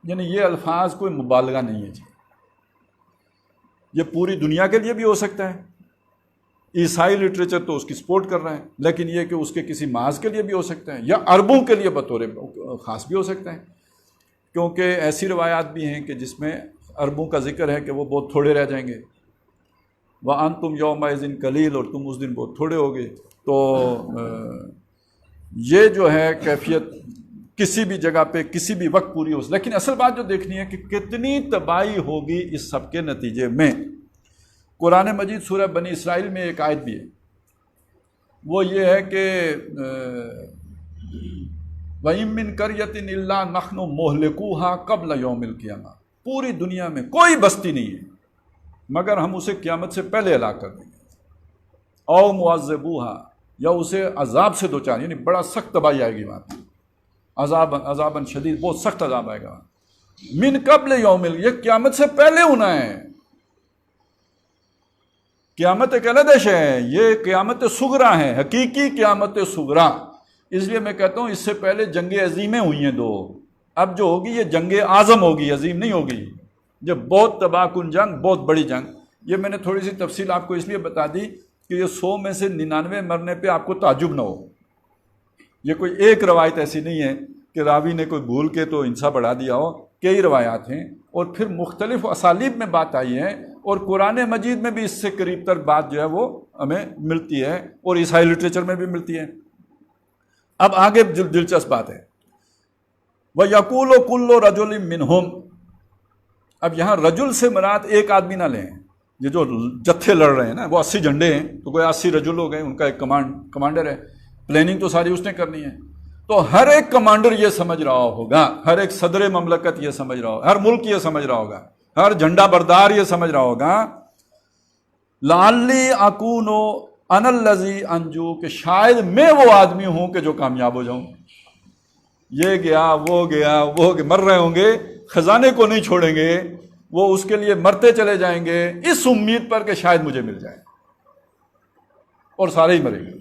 یعنی یہ الفاظ کوئی مبالغہ نہیں ہے جی، یہ پوری دنیا کے لیے بھی ہو سکتا ہے۔ عیسائی لٹریچر تو اس کی سپورٹ کر رہے ہیں، لیکن یہ کہ اس کے کسی محاذ کے لیے بھی ہو سکتا ہے، یا عربوں کے لیے بطور خاص بھی ہو سکتا ہے، کیونکہ ایسی روایات بھی ہیں کہ جس میں عربوں کا ذکر ہے کہ وہ بہت تھوڑے رہ جائیں گے، وَأَنْتُمْ يَوْمَئِذٍ قَلِيلٌ، اور تم اس دن بہت تھوڑے ہوگے۔ تو یہ جو ہے کیفیت کسی بھی جگہ پہ کسی بھی وقت پوری ہو، لیکن اصل بات جو دیکھنی ہے کہ کتنی تباہی ہوگی اس سب کے نتیجے میں۔ قرآن مجید سورہ بنی اسرائیل میں ایک آیت بھی ہے، وہ یہ ہے کہ وَإِن مِّن قَرْيَةٍ إِلَّا نَحْنُ مُهْلِكُوهَا قَبْلَ يَوْمِ الْقِيَامَةِ، پوری دنیا میں کوئی بستی نہیں ہے مگر ہم اسے قیامت سے پہلے ہلاک کر دیں گے، او مُعَذِّبُوهَا، یا اسے عذاب سے دوچار، یعنی بڑا سخت تباہی آئے گی وہاں پہ، عذاباً شدید، بہت سخت عذاب آئے گا۔ من قبل یوم، یہ قیامت سے پہلے ہونا ہے۔ قیامت ایک علیحدہ شے ہے، یہ قیامت صغریٰ ہے، حقیقی قیامت صغریٰ۔ اس لیے میں کہتا ہوں اس سے پہلے جنگیں عظیمیں ہوئی ہیں دو، اب جو ہوگی یہ جنگ اعظم ہوگی، عظیم نہیں ہوگی۔ یہ بہت تباہ کن جنگ، بہت بڑی جنگ۔ یہ میں نے تھوڑی سی تفصیل آپ کو اس لیے بتا دی کہ یہ 100 میں سے 99 مرنے پہ آپ کو تعجب نہ ہو۔ یہ کوئی ایک روایت ایسی نہیں ہے کہ راوی نے کوئی بھول کے تو انسا بڑھا دیا ہو، کئی روایات ہیں، اور پھر مختلف اسالیب میں بات آئی ہے، اور قرآن مجید میں بھی اس سے قریب تر بات جو ہے وہ ہمیں ملتی ہے، اور عیسائی لٹریچر میں بھی ملتی ہے۔ اب آگے دلچسپ بات ہے، وَيَقُولُ كُلُّ رَجُلٍ مِّنْهُمْ، اب یہاں رجل سے مراد ایک آدمی نہ لیں، یہ جو جتھے لڑ رہے ہیں نا وہ 80 جھنڈے ہیں، تو کوئی 80 رجل ہو گئے، ان کا ایک کمانڈر ہے، پلاننگ تو ساری اس نے کرنی ہے۔ تو ہر ایک کمانڈر یہ سمجھ رہا ہوگا، ہر ایک صدر مملکت یہ سمجھ رہا ہوگا، ہر ملک یہ سمجھ رہا ہوگا، ہر جھنڈا بردار یہ سمجھ رہا ہوگا، لعلی اکون انا الذی انجو، کہ شاید میں وہ آدمی ہوں کہ جو کامیاب ہو جاؤں۔ یہ گیا وہ گیا وہ گیا، مر رہے ہوں گے، خزانے کو نہیں چھوڑیں گے، وہ اس کے لیے مرتے چلے جائیں گے اس امید پر کہ شاید مجھے مل جائے، اور سارے ہی مریں گے،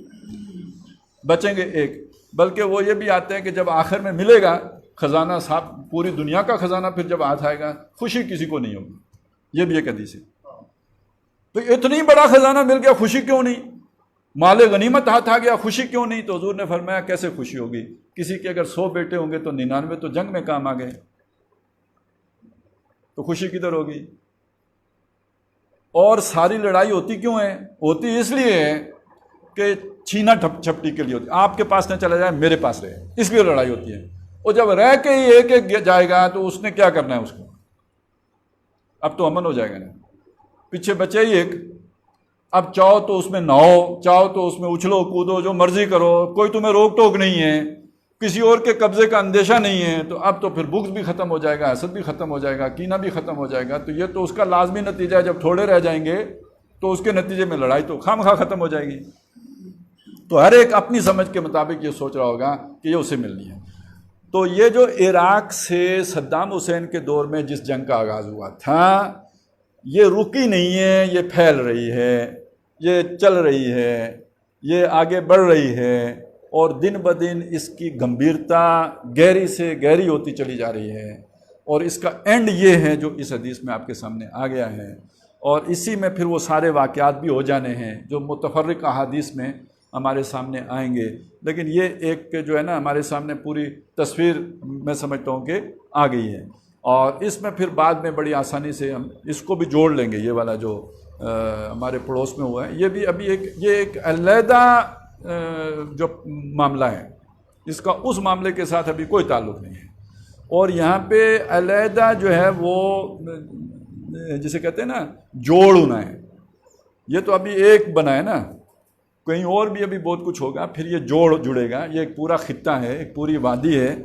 بچیں گے ایک۔ بلکہ وہ یہ بھی آتے ہیں کہ جب آخر میں ملے گا خزانہ صاحب، پوری دنیا کا خزانہ، پھر جب ہاتھ آئے گا خوشی کسی کو نہیں ہوگی۔ یہ بھی ایک حدیث ہے۔ تو اتنی بڑا خزانہ مل گیا، خوشی کیوں نہیں؟ مال غنیمت ہاتھ آ گیا، خوشی کیوں نہیں؟ تو حضور نے فرمایا کیسے خوشی ہوگی؟ کسی کے اگر 100 بیٹے ہوں گے تو 99 تو جنگ میں کام آ گئے، تو خوشی کدھر ہوگی؟ اور ساری لڑائی ہوتی کیوں ہے؟ ہوتی اس لیے ہے کہ چھینا چھپٹی کے لیے ہوتی ہے، آپ کے پاس نہ چلا جائے میرے پاس رہے، اس لیے لڑائی ہوتی ہے۔ اور جب رہ کے ہی ایک ایک جائے گا تو اس نے کیا کرنا ہے اس کو؟ اب تو امن ہو جائے گا نا، پیچھے بچے ہی ایک، اب چاہو تو اس میں نہاؤ، چاہو تو اس میں اچھلو کودو، جو مرضی کرو، کوئی تمہیں روک ٹوک نہیں ہے، کسی اور کے قبضے کا اندیشہ نہیں ہے، تو اب تو پھر بغض بھی ختم ہو جائے گا، حسد بھی ختم ہو جائے گا، کینہ بھی ختم ہو جائے گا۔ تو یہ تو اس کا لازمی نتیجہ ہے، جب تھوڑے رہ جائیں گے تو اس کے نتیجے میں لڑائی تو خواہ ختم ہو جائے گی۔ تو ہر ایک اپنی سمجھ کے مطابق یہ سوچ رہا ہوگا کہ یہ اسے ملنی ہے۔ تو یہ جو عراق سے صدام حسین کے دور میں جس جنگ کا آغاز ہوا تھا، یہ رکی نہیں ہے، یہ پھیل رہی ہے، یہ چل رہی ہے، یہ آگے بڑھ رہی ہے، اور دن بدن اس کی گمبھیرتا گہری سے گہری ہوتی چلی جا رہی ہے، اور اس کا اینڈ یہ ہے جو اس حدیث میں آپ کے سامنے آ گیا ہے، اور اسی میں پھر وہ سارے واقعات بھی ہو جانے ہیں جو متفرق احادیث میں ہمارے سامنے آئیں گے۔ لیکن یہ ایک جو ہے نا ہمارے سامنے پوری تصویر میں سمجھتا ہوں کہ آ گئی ہے، اور اس میں پھر بعد میں بڑی آسانی سے ہم اس کو بھی جوڑ لیں گے، یہ والا جو ہمارے پڑوس میں ہوا ہے، یہ بھی ابھی ایک علیحدہ جو معاملہ ہے، اس کا اس معاملے کے ساتھ ابھی کوئی تعلق نہیں ہے، اور یہاں پہ علیحدہ جو ہے وہ جسے کہتے ہیں نا جوڑ ہونا ہے، یہ تو ابھی ایک بنا ہے نا، کہیں اور بھی ابھی بہت کچھ ہوگا، پھر یہ جوڑ جڑے گا، یہ ایک پورا خطہ ہے، ایک پوری وادی ہے،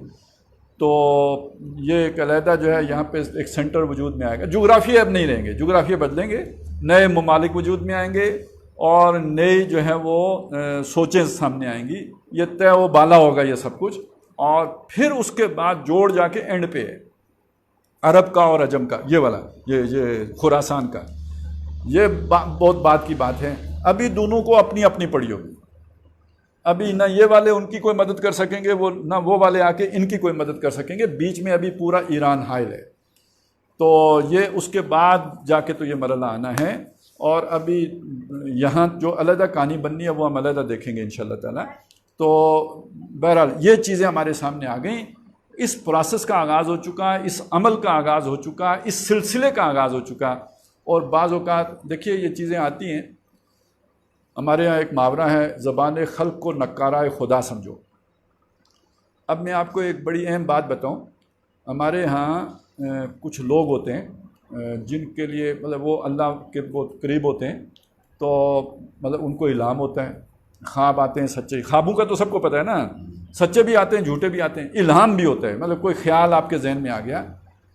تو یہ ایک علیحدہ جو ہے یہاں پہ ایک سینٹر وجود میں آئے گا. جغرافیہ اب نہیں رہیں گے, جغرافیہ بدلیں گے, نئے ممالک وجود میں آئیں گے اور نئی جو ہے وہ سوچیں سامنے آئیں گی. یہ طے و بالا ہوگا یہ سب کچھ, اور پھر اس کے بعد جوڑ جا کے اینڈ پہ ہے عرب کا اور عجم کا, یہ والا یہ خراسان کا. یہ بہت بات کی بات ہے. ابھی دونوں کو اپنی اپنی پڑی ہوگی. ابھی نہ یہ والے ان کی کوئی مدد کر سکیں گے, نہ وہ والے آ کے ان کی کوئی مدد کر سکیں گے. بیچ میں ابھی پورا ایران حائل ہے. تو یہ اس کے بعد جا کے تو یہ مرحلہ آنا ہے. اور ابھی یہاں جو علیحدہ کہانی بننی ہے وہ ہم علیحدہ دیکھیں گے انشاءاللہ تعالی. تو بہرحال یہ چیزیں ہمارے سامنے آ گئیں. اس پروسیس کا آغاز ہو چکا, اس عمل کا آغاز ہو چکا, اس سلسلے کا آغاز ہو چکا. اور بعض اوقات دیکھیے یہ چیزیں آتی ہیں. ہمارے ہاں ایک محاورہ ہے, زبان خلق کو نکارہ خدا سمجھو. اب میں آپ کو ایک بڑی اہم بات بتاؤں. ہمارے ہاں کچھ لوگ ہوتے ہیں جن کے لیے مطلب وہ اللہ کے بہت قریب ہوتے ہیں, تو مطلب ان کو الہام ہوتا ہے, خواب آتے ہیں سچے. خوابوں کا تو سب کو پتہ ہے نا, سچے بھی آتے ہیں جھوٹے بھی آتے ہیں. الہام بھی ہوتا ہے, مطلب کوئی خیال آپ کے ذہن میں آ گیا,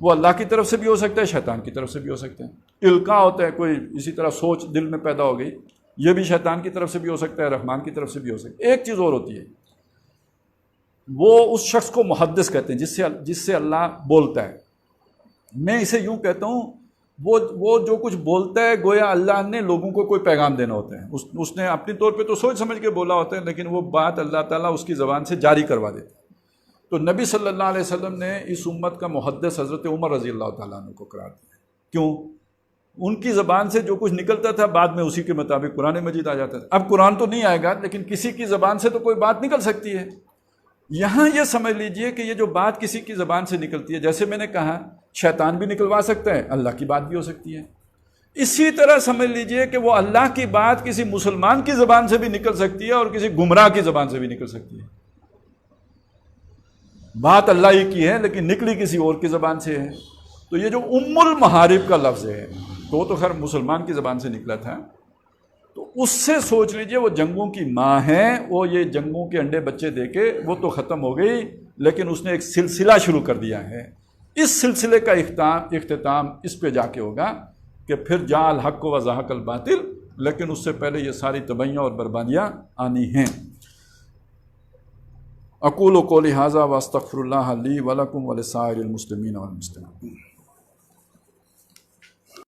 وہ اللہ کی طرف سے بھی ہو سکتا ہے, شیطان کی طرف سے بھی ہو سکتا ہے. القاء ہوتا ہے, کوئی اسی طرح سوچ دل میں پیدا ہو گئی, یہ بھی شیطان کی طرف سے بھی ہو سکتا ہے, رحمان کی طرف سے بھی ہو سکتا ہے. ایک چیز اور ہوتی ہے, وہ اس شخص کو محدث کہتے ہیں جس سے اللہ بولتا ہے. میں اسے یوں کہتا ہوں, وہ جو کچھ بولتا ہے گویا اللہ نے لوگوں کو کوئی پیغام دینا ہوتا ہے. اس نے اپنی طور پہ تو سوچ سمجھ کے بولا ہوتا ہے, لیکن وہ بات اللہ تعالیٰ اس کی زبان سے جاری کروا دیتا ہے. تو نبی صلی اللہ علیہ وسلم نے اس امت کا محدث حضرت عمر رضی اللہ تعالیٰ عنہ کو قرار دیا. کیوں؟ ان کی زبان سے جو کچھ نکلتا تھا بعد میں اسی کے مطابق قرآن مجید آ جاتا تھا. اب قرآن تو نہیں آئے گا, لیکن کسی کی زبان سے تو کوئی بات نکل سکتی ہے. یہاں یہ سمجھ لیجئے کہ یہ جو بات کسی کی زبان سے نکلتی ہے, جیسے میں نے کہا شیطان بھی نکلوا سکتا ہے, اللہ کی بات بھی ہو سکتی ہے. اسی طرح سمجھ لیجئے کہ وہ اللہ کی بات کسی مسلمان کی زبان سے بھی نکل سکتی ہے اور کسی گمراہ کی زبان سے بھی نکل سکتی ہے. بات اللہ ہی کی ہے لیکن نکلی کسی اور کی زبان سے ہے. تو یہ جو ام المحارب کا لفظ ہے, تو خیر مسلمان کی زبان سے نکلا تھا, تو اس سے سوچ لیجئے وہ جنگوں کی ماں ہے. وہ یہ جنگوں کے انڈے بچے دے کے وہ تو ختم ہو گئی, لیکن اس نے ایک سلسلہ شروع کر دیا ہے. اس سلسلے کا اختتام اس پہ جا کے ہوگا کہ پھر جاء الحق و زہق الباطل, لیکن اس سے پہلے یہ ساری تباہیاں اور بربادیاں آنی ہیں. اقول قولی ھذا واستغفر اللہ لی ولکم ولسائر المسلمین والمسلمات.